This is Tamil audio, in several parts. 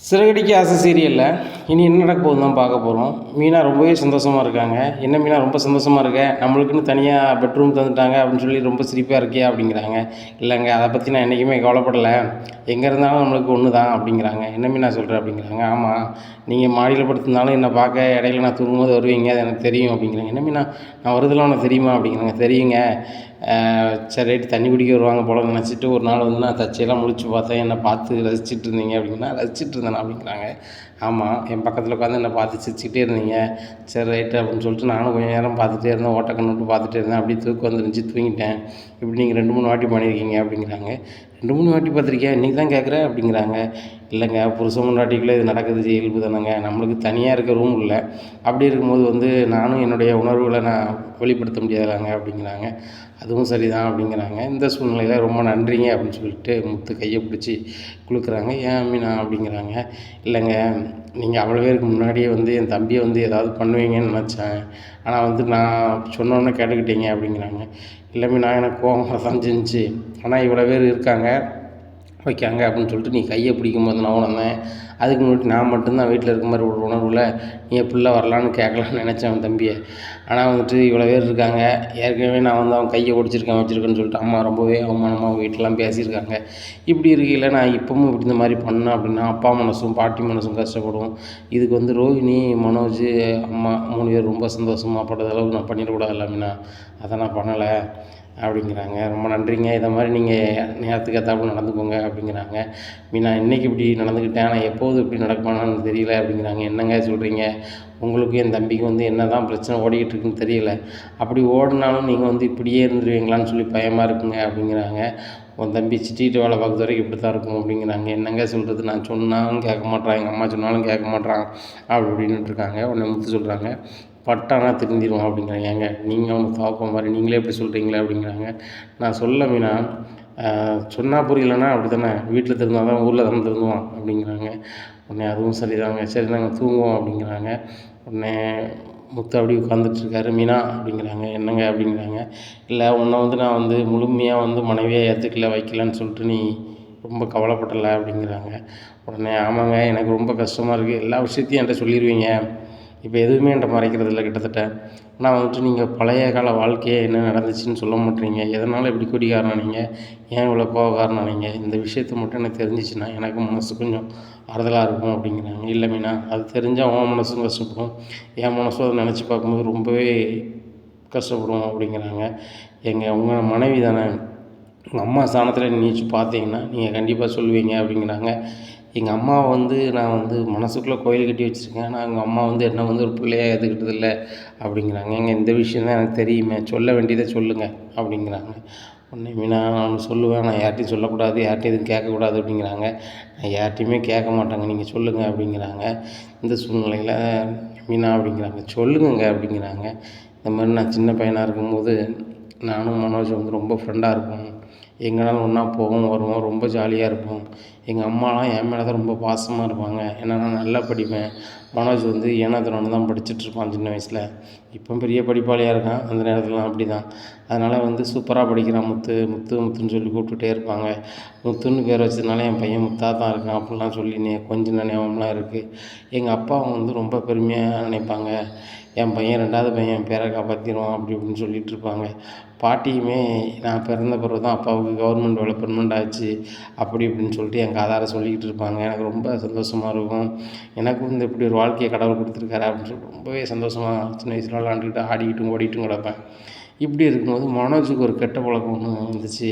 சிறகடிக்க ஆசை சீரியலில் இனி என்ன நடக்க போகுதுன்னு தான் பார்க்க போகிறோம். மீனா ரொம்பவே சந்தோஷமாக இருக்காங்க. என்ன மீனா ரொம்ப சந்தோஷமாக இருக்க, நம்மளுக்குன்னு தனியாக பெட்ரூம் தந்துட்டாங்க அப்படின்னு சொல்லி ரொம்ப சிரிப்பாக இருக்கியா அப்படிங்கிறாங்க. இல்லைங்க, அதை பற்றி நான் என்றைக்குமே கவலைப்படலை, எங்கே இருந்தாலும் நம்மளுக்கு ஒன்று தான் அப்படிங்கிறாங்க. என்ன மீனா சொல்கிற அப்படிங்கிறாங்க. ஆமாம், நீங்கள் மாடியில் படுத்திருந்தாலும் என்னை பார்க்க இடையில நான் தூங்கும்போது வருவீங்க, அது எனக்கு தெரியும் அப்படிங்கிறாங்க. என்ன மீனா, நான் வருதெல்லாம் உனக்கு தெரியுமா அப்படிங்கிறாங்க. தெரியுங்க, சரி ரைட்டு தண்ணி குடிக்க வருவாங்க போல நினச்சிட்டு ஒரு நாள் வந்து நான் தச்சையெல்லாம் முழிச்சு பார்த்தேன், என்னை பார்த்து ரசிச்சுட்டு இருந்தீங்க அப்படின்னா. ரசிச்சுட்டு இருந்தேன் அப்படிங்கிறாங்க. ஆமாம், என் பக்கத்தில் உட்காந்து என்னை பார்த்து சிரிச்சுக்கிட்டே இருந்தீங்க. சரி ரைட்டு அப்படின்னு சொல்லிட்டு நானும் கொஞ்சம் நேரம் பார்த்துட்டே இருந்தேன், ஓட்டக்கண்ணு விட்டு பார்த்துட்டே இருந்தேன். அப்படியே தூக்கம் வந்துருந்துச்சு, தூங்கிட்டேன். இப்படி நீங்கள் 2-3 வாட்டி பண்ணியிருக்கீங்க அப்படிங்கிறாங்க. 2-3 வாட்டி பார்த்துருக்கியா, இன்றைக்கி தான் கேட்குற அப்படிங்கிறாங்க. இல்லைங்க, புருஷன் பொண்டாட்டிக்குள்ளே இது நடக்குது, இயல்பு தானேங்க, நம்மளுக்கு தனியாக இருக்க ரூம் இல்லை. அப்படி இருக்கும்போது வந்து நானும் என்னுடைய உணர்வுகளை நான் வெளிப்படுத்த முடியாதாங்க அப்படிங்கிறாங்க. அதுவும் சரிதான் அப்படிங்கிறாங்க. இந்த சூழ்நிலையில் ரொம்ப நன்றிங்க அப்படின்னு சொல்லிட்டு முத்து கையை பிடிச்சி குலுக்குறாங்க. ஏன் மீனா அப்படிங்கிறாங்க. இல்லைங்க, நீங்கள் அவ்வளோ பேருக்கு முன்னாடியே வந்து என் தம்பியை வந்து ஏதாவது பண்ணுவீங்கன்னு நினச்சேன், ஆனால் வந்து நான் சொன்னோன்னே கேட்டுக்கிட்டீங்க அப்படிங்கிறாங்க. இல்லை மீனா, எனக்கு கோவம் தான் செஞ்சுச்சு, ஆனால் இவ்வளோ பேர் இருக்காங்க வைக்காங்க அப்படின்னு சொல்லிட்டு நீ கையை பிடிக்கும்போது நான் உணர்ந்தேன். அதுக்கு முன்னாடி நான் மட்டும்தான் வீட்டில் இருக்க மாதிரி ஒரு உணர்வில் நீ எப்படிலாம் வரலான்னு கேட்கலான்னு நினச்சேன் அவன் தம்பியை. ஆனால் வந்துட்டு இவ்வளோ பேர் இருக்காங்க, ஏற்கனவே நான் வந்து அவன் கையை ஒடிச்சிருக்கேன் வச்சுருக்கேன்னு சொல்லிட்டு அம்மா ரொம்பவே அவமானமாக வீட்டிலலாம் பேசியிருக்காங்க. இப்படி இருக்கையில் நான் இப்போவும் இப்படி இந்த மாதிரி பண்ணேன் அப்படின்னா அப்பா மனசும் பாட்டி மனசும் கஷ்டப்படும். இதுக்கு வந்து ரோஹிணி, மனோஜ், அம்மா 3 பேர் ரொம்ப சந்தோஷமாக படுற அளவுக்கு நான் பண்ணிடக்கூடாது இல்லைன்னா அதை நான் பண்ணலை அப்படிங்கிறாங்க. ரொம்ப நன்றிங்க, இதை மாதிரி நீங்கள் நேரத்துக்கு ஏற்றாப்புல நடந்துக்கோங்க அப்படிங்கிறாங்க. மீனா, இன்றைக்கி இப்படி நடந்துக்கிட்டேன், ஆனால் எப்போது இப்படி நடக்குமான்னு தெரியல அப்படிங்கிறாங்க. என்னங்க சொல்கிறீங்க, உங்களுக்கும் என் தம்பிக்கும் வந்து என்ன தான் பிரச்சனை ஓடிக்கிட்டு இருக்குன்னு தெரியல, அப்படி ஓடினாலும் நீங்கள் வந்து இப்படியே இருந்துருவீங்களான்னு சொல்லி பயமாக இருக்குங்க அப்படிங்கிறாங்க. உன் தம்பி சிட்டிகிட்ட வேலை பார்க்குற வரைக்கும் இப்படி தான் இருக்கும் அப்படிங்கிறாங்க. என்னங்க சொல்கிறது, நான் சொன்னாலும் கேட்க மாட்றான், எங்கள் அம்மா சொன்னாலும் கேட்க மாட்றான் அப்படி இப்படின்னுட்டு இருக்காங்க. உடனே முத்து சொல்கிறாங்க, பட்டானா திருந்திடுவான் அப்படிங்கிறாங்க. ஏங்க, நீங்கள் அவனை தாப்ப மாதிரி நீங்களே எப்படி சொல்கிறீங்களே அப்படிங்கிறாங்க. நான் சொல்ல மீனா, சொன்னால் புரியலன்னா அப்படி தானே, வீட்டில் திருந்தால் தான் ஊரில் தானே திருந்துவான் அப்படிங்கிறாங்க. உடனே அதுவும் சரிதாங்க, சரி நாங்கள் தூங்குவோம் அப்படிங்கிறாங்க. உடனே முத்து அப்படி உட்காந்துட்ருக்காரு. மீனா அப்படிங்கிறாங்க. என்னங்க அப்படிங்கிறாங்க. இல்லை, உன்னை வந்து நான் வந்து முழுமையாக வந்து மனைவியாக ஏற்றுக்கல வைக்கலன்னு சொல்லிட்டு நீ ரொம்ப கவலைப்படலை அப்படிங்கிறாங்க. உடனே ஆமாங்க, எனக்கு ரொம்ப கஷ்டமாக இருக்குது, எல்லா விஷயத்தையும் என்கிட்ட சொல்லிடுவீங்க, இப்போ எதுவுமே என்கிட்ட மறைக்கிறது இல்லை கிட்டத்தட்ட. ஆனால் வந்துட்டு நீங்கள் பழைய கால வாழ்க்கையே என்ன நடந்துச்சுன்னு சொல்ல மாட்டீங்க, எதனால் இப்படி குடிகாரனா நீங்கள், ஏன் இவ்வளோ கோவக்காரனா நீங்கள், இந்த விஷயத்த மட்டும் எனக்கு தெரிஞ்சிச்சுன்னா எனக்கு மனசு கொஞ்சம் ஆறுதலாக இருக்கும் அப்படிங்கிறாங்க. இல்லை மீனா, அது தெரிஞ்சால் உன் மனசும் கஷ்டப்படும், என் மனசும் அதை நினச்சி பார்க்கும்போது ரொம்பவே கஷ்டப்படும் அப்படிங்கிறாங்க. உங்கள் மனைவி தானே, உங்கள் அம்மா ஸ்தானத்தில் நீச்சு பார்த்தீங்கன்னா நீங்கள் கண்டிப்பாக சொல்லுவீங்க அப்படிங்கிறாங்க. எங்கள் அம்மாவை வந்து நான் வந்து மனசுக்குள்ளே கோயில் கட்டி வச்சுருக்கேன், ஆனால் எங்கள் அம்மா வந்து என்னை வந்து ஒரு பிள்ளையாக ஏற்றுக்கிட்டதில்ல அப்படிங்கிறாங்க. இந்த விஷயம் தான் எனக்கு தெரியுமே, சொல்ல வேண்டியதை சொல்லுங்கள் அப்படிங்கிறாங்க. உடனே மீனா, நான் சொல்லுவேன், நான் யார்கிட்டையும் சொல்லக்கூடாது, யார்கிட்டையும் எதுவும் கேட்கக்கூடாது அப்படிங்கிறாங்க. நான் யார்கிட்டையுமே கேட்க மாட்டேங்க, நீங்கள் சொல்லுங்கள் அப்படிங்கிறாங்க. இந்த சூழ்நிலையில் மீனா அப்படிங்கிறாங்க. சொல்லுங்கங்க அப்படிங்கிறாங்க. இந்த மாதிரி நான் சின்ன பையனாக இருக்கும்போது நானும் மனோஜ் வந்து ரொம்ப ஃப்ரெண்டாக இருப்போம், எங்கேனாலும் ஒன்றா போவோம் வருவோம், ரொம்ப ஜாலியாக இருப்போம். எங்கள் அம்மாலாம் என் மேலே தான் ரொம்ப பாசமாக இருப்பாங்க, ஏன்னா நான் நல்லா படிப்பேன். மனோஜ் வந்து ஏனாதிரோன்னு தான் படிச்சுட்ருப்பான் சின்ன வயசில், இப்போ பெரிய படிப்பாளியாக இருக்கான், அந்த நேரத்துலலாம் அப்படி தான். அதனால் வந்து சூப்பராக படிக்கிறான் முத்து, முத்து முத்துன்னு சொல்லி கூப்பிட்டுட்டே இருப்பாங்க. முத்துன்னு பேர் வச்சதுனால என் பையன் முத்தாக தான் இருக்கான் அப்படிலாம் சொல்லி கொஞ்சம் ஞாபகம்லாம் இருக்குது. எங்கள் அப்பாவும் வந்து ரொம்ப பெருமையாக நினைப்பாங்க, என் பையன் 2வது பையன் என் பேரை காப்பாற்றிடுவான் அப்படி இப்படின்னு சொல்லிகிட்ருப்பாங்க. பாட்டியுமே நான் பிறந்த பிறகு தான் அப்பாவுக்கு கவர்மெண்ட் வேலை பெர்மனெண்ட் ஆச்சு அப்படி இப்படின்னு சொல்லிட்டு என் காதார சொல்லிக்கிட்டு இருப்பாங்க. எனக்கு ரொம்ப சந்தோஷமாக இருக்கும், எனக்கு வந்து இப்படி ஒரு வாழ்க்கையை கடவுள் கொடுத்துருக்காரு அப்படின்னு சொல்லிட்டு ரொம்பவே சந்தோஷமாக சின்ன வயசில் விளாண்டுக்கிட்டு ஆடிக்கிட்டும் ஓடிக்கிட்டும் கிடப்பேன். இப்படி இருக்கும்போது மனோஜுக்கு ஒரு கெட்ட பழக்கம் ஒன்று வந்துச்சு.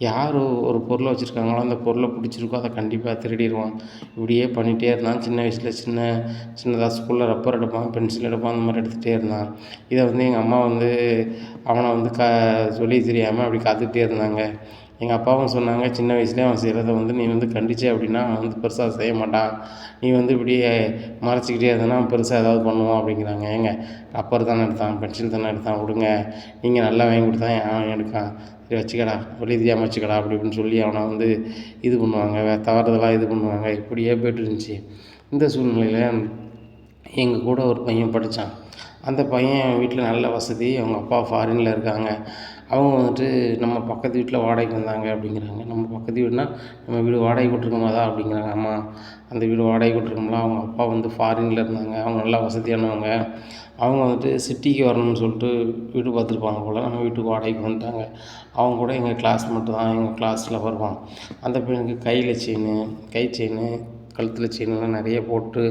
யார் ஒரு பொருளை வச்சுருக்காங்களோ அந்த பொருளை பிடிச்சிருக்கோ அதை கண்டிப்பாக திருடிடுவான். இப்படியே பண்ணிகிட்டே இருந்தான். சின்ன வயசில் சின்னதாக ஸ்கூலில் ரப்பர் எடுப்பான், பென்சில் எடுப்பான், அந்த மாதிரி எடுத்துகிட்டே இருந்தான். இதை வந்து எங்கள் அம்மா வந்து அவனை வந்து சொல்லி தெரியாமல் அப்படி காத்துக்கிட்டே இருந்தாங்க. எங்கள் அப்பாவும் சொன்னாங்க, சின்ன வயசுலேயே அவன் செய்கிறத வந்து நீ வந்து கண்டிச்சே அப்படின்னா அவன் வந்து பெருசாக செய்ய மாட்டான், நீ வந்து இப்படியே மறைச்சிக்கிட்டே இருந்தனா அவன் பெருசாக ஏதாவது பண்ணுவான் அப்படிங்கிறாங்க. ஏங்க, ரப்பர் தானே எடுத்தான், பென்சில் தானே எடுத்தான், விடுங்க, நீங்கள் நல்லா வாங்கி கொடுத்தா அவன் எடுக்கான், சரி வச்சுக்கடா, வெளி தெரியாமல் வச்சுக்கடா அப்படி இப்படின்னு சொல்லி அவனை வந்து இது பண்ணுவாங்க, தவறுதலாக இது பண்ணுவாங்க. இப்படியே போய்ட்டு இருந்துச்சு. இந்த சூழ்நிலையில் எங்கள் கூட ஒரு பையன் படித்தான். அந்த பையன் வீட்டில் நல்ல வசதி, அவங்க அப்பா ஃபாரினில் இருக்காங்க. அவங்க வந்துட்டு நம்ம பக்கத்து வீட்டில் வாடகைக்கு வந்தாங்க அப்படிங்கிறாங்க. நம்ம பக்கத்து வீடுனா நம்ம வீடு வாடகைக்கு விட்ருக்கோமாதா அப்படிங்கிறாங்க. ஆமாம், அந்த வீடு வாடகைக்கு விட்ருக்கோம்ல. அவங்க அப்பா வந்து ஃபாரினில் இருந்தாங்க. அவங்க நல்லா வசதியானவங்க. அவங்க வந்துட்டு சிட்டிக்கு வரணும்னு சொல்லிட்டு வீடு பார்த்துருப்பாங்க போல். நம்ம வீட்டுக்கு வாடகைக்கு வந்துட்டாங்க. அவங்க கூட எங்கள் கிளாஸ்மேட்டு தான். எங்கள் கிளாஸில் வருவான். அந்த பையனுக்கு கையில் செயினு, கை செயினு, கழுத்தில் செயின்லாம் நிறைய போட்டு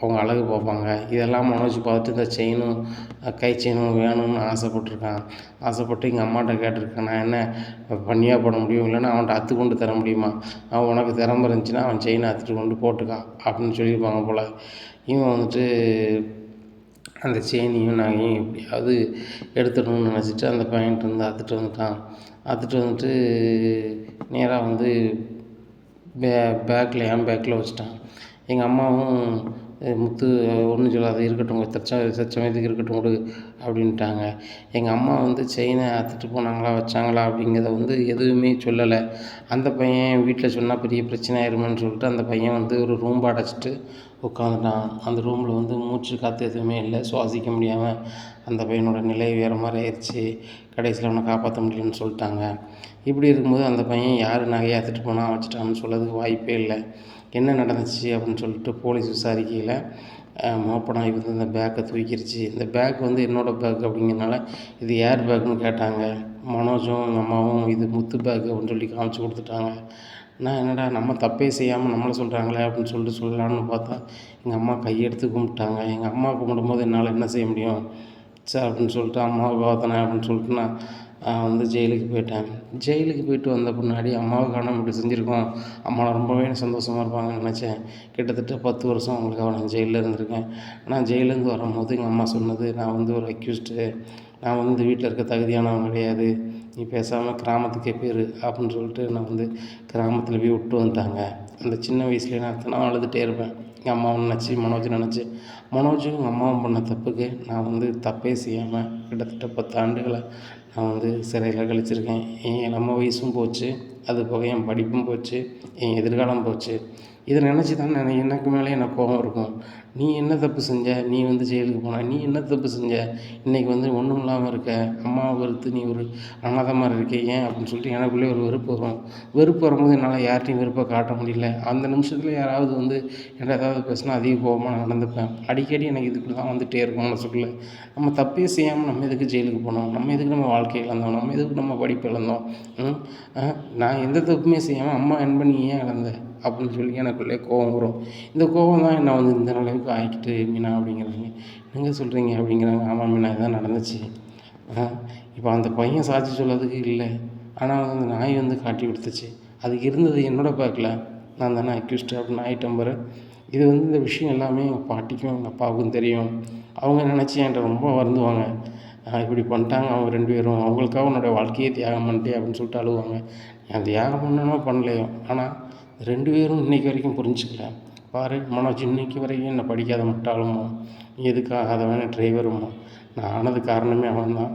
அவங்க அழகு பார்ப்பாங்க. இதெல்லாம் மனோஜ் பார்த்துட்டு இந்த செயினும் கை செயினும் வேணும்னு ஆசைப்பட்ருக்கான். ஆசைப்பட்டு எங்கள் அம்மாட்ட கேட்டிருக்கான், நான் என்ன பண்ணியா போட முடியும், இல்லைன்னா அவன்கிட்ட அத்து கொண்டு தர முடியுமா, அவன் உனக்கு திறமை இருந்துச்சுன்னா அவன் செயினை அத்துட்டு கொண்டு போட்டுக்கா அப்படின்னு சொல்லியிருப்பாங்க போல். இவன் வந்துட்டு அந்த செயினையும் நகையும் எப்படியாவது எடுத்துடணும்னு நினச்சிட்டு அந்த பையன்கிட்ட வந்து அத்துட்டு வந்துட்டான். அத்துட்டு வந்துட்டு நேராக வந்து பேக்கில் என் பேக்கில் வச்சுட்டான். எங்கள் அம்மாவும் முத்து ஒன்றும் சொல்லாத, இருக்கட்டும், தற்சமயத்துக்கு இருக்கட்டும் விடு அப்படின்ட்டாங்க. எங்கள் அம்மா வந்து செயினை அத்துட்டு போனாங்களா வச்சாங்களா அப்படிங்கிறத வந்து எதுவுமே சொல்லலை. அந்த பையன் வீட்டில் சொன்னால் பெரிய பிரச்சனை ஆயிருமேன்னு சொல்லிட்டு அந்த பையன் வந்து ஒரு ரூம் அடைச்சிட்டு உட்காந்துட்டான். அந்த ரூமில் வந்து மூச்சு காற்று எதுவுமே இல்லை. சுவாசிக்க முடியாமல் அந்த பையனோட நிலை வேறு மாதிரி ஆயிடுச்சு. கடைசியில் அவனை காப்பாற்ற முடியலன்னு சொல்லிட்டாங்க. இப்படி இருக்கும்போது அந்த பையன் யார் நகையை அத்துட்டு போனால் வச்சுட்டான்னு சொல்லதுக்கு வாய்ப்பே இல்லை. என்ன நடந்துச்சு அப்படின்னு சொல்லிட்டு போலீஸ் விசாரிக்கையில் மோப்பனாய் வந்து இந்த பேக்கை தூக்கிருச்சு. இந்த பேக் வந்து என்னோடய பேக் அப்படிங்கிறனால இது யார் பேக்குன்னு கேட்டாங்க. மனோஜும் எங்கள் அம்மாவும் இது முத்து பேக் அப்படின்னு சொல்லி காமிச்சு கொடுத்துட்டாங்க. நான் என்னடா நம்ம தப்பே செய்யாமல் நம்மளை சொல்கிறாங்களே அப்படின்னு சொல்லிட்டு சொல்லலான்னு பார்த்தா எங்கள் அம்மா கையெடுத்து கும்பிட்டாங்க. எங்கள் அம்மா கும்பிடும்போது என்னால் என்ன செய்ய முடியும் சார் அப்படின்னு சொல்லிட்டு அம்மாவை பார்த்தனே அப்படின்னு சொல்லிட்டு நான் வந்து ஜெயிலுக்கு போயிட்டேன். ஜெயிலுக்கு போயிட்டு வந்த பின்னாடி அம்மாவுக்கான இப்படி செஞ்சுருக்கோம், அம்மா ரொம்பவே சந்தோஷமாக இருப்பாங்கன்னு நினச்சேன். கிட்டத்தட்ட 10 வருஷம் அவங்களுக்காக நான் ஜெயிலில் இருந்திருக்கேன். ஆனால் ஜெயிலேருந்து வரும்போது எங்கள் அம்மா சொன்னது, நான் வந்து ஒரு அக்யூஸ்டு, நான் வந்து இந்த வீட்டில் இருக்க தகுதியானவன் கிடையாது, நீ பேசாமல் கிராமத்துக்கே போயிரு அப்படின்னு சொல்லிட்டு நான் வந்து கிராமத்தில் போய் விட்டு வந்துட்டாங்க. அந்த சின்ன வயசுலேயே நான் அழுதுகிட்டே இருப்பேன். எங்கள் அம்மாவை நினச்சி மனோஜை நினச்சி. மனோஜும் எங்கள் அம்மாவும் பண்ண தப்புக்கு நான் வந்து தப்பே செய்யாமல் கிட்டத்தட்ட 10 ஆண்டுகளை நான் வந்து சிறையில் கழிச்சிருக்கேன். நம்ம வயசும் போச்சு, அது போக என் படிப்பும் போச்சு, என் எதிர்காலம் போச்சு. இதை நினச்சி தான் எனக்கு மேலே எனக்கு கோபம் இருக்கும். நீ என்ன தப்பு செஞ்ச, நீ வந்து ஜெயிலுக்கு போன, நீ என்ன தப்பு செஞ்ச, இன்றைக்கி வந்து ஒன்றும் இல்லாமல் இருக்க, அம்மாவை வெறுத்து நீ ஒரு அனாதை மாதிரி இருக்க, ஏன் அப்படின்னு சொல்லிட்டு எனக்குள்ளே ஒரு வெறுப்பு வரும். வெறுப்பு வரும்போது என்னால் யார்ட்டையும் வெறுப்பை காட்ட முடியல. அந்த நிமிஷத்தில் யாராவது வந்து என்கிட்ட ஏதாவது பேசினா அதிக கோபமாக நான் நடந்துப்பேன். அடிக்கடி எனக்கு இதுக்குள்ள தான் வந்துகிட்டே இருக்கும் மனசுக்குள்ளே. நம்ம தப்பே செய்யாமல் நம்ம எதுக்கு ஜெயிலுக்கு போனோம், நம்ம எதுக்கு நம்ம வாழ்க்கை இழந்தோம், நம்ம எதுக்கு நம்ம படிப்பு இழந்தோம், நான் எந்த தப்புமே செய்யாமல் அம்மா என்ப நீ ஏன் இழந்த அப்படின்னு சொல்லி எனக்குள்ளே கோபம் வரும். இந்த கோபம் தான் என்னை வந்து இந்த நிலைமைக்கு ஆக்கிட்டு மீனா அப்படிங்கிறாங்க. என்னங்க சொல்கிறீங்க அப்படிங்கிறாங்க. ஆமாம் மீனா, இதுதான் நடந்துச்சு. இப்போ அந்த பையன் சாட்சி சொல்லதுக்கு இல்லை, ஆனால் வந்து நாய் வந்து காட்டி கொடுத்துச்சு. அதுக்கு இருந்தது என்னோடய பேக்கில், நான் தானே அக்யூஸ்டு அப்படின்னு ஆகிட்டேன் பாரு. இது வந்து இந்த விஷயம் எல்லாமே எங்கள் பாட்டிக்கும் எங்கள் அப்பாவுக்கும் தெரியும். அவங்க நினச்சி என்கிட்ட ரொம்ப வருந்துவாங்க. இப்படி பண்ணிட்டாங்க அவங்க 2 பேரும், அவங்களுக்காக உன்னோட வாழ்க்கையே தியாகம் பண்ணிட்டே அப்படின்னு சொல்லிட்டு அழுவாங்க. நான் தியாகம் பண்ணனோ பண்ணலையோ, ஆனால் 2 பேரும் இன்றைக்கி வரைக்கும் புரிஞ்சுக்கல. பாரு மனோஜ் இன்றைக்கி வரைக்கும் என்னை படிக்காத முட்டாளுமோ, நீ எதுக்காகாதவன் டிரைவருமோ, நான் ஆனது காரணமே அவன் தான்,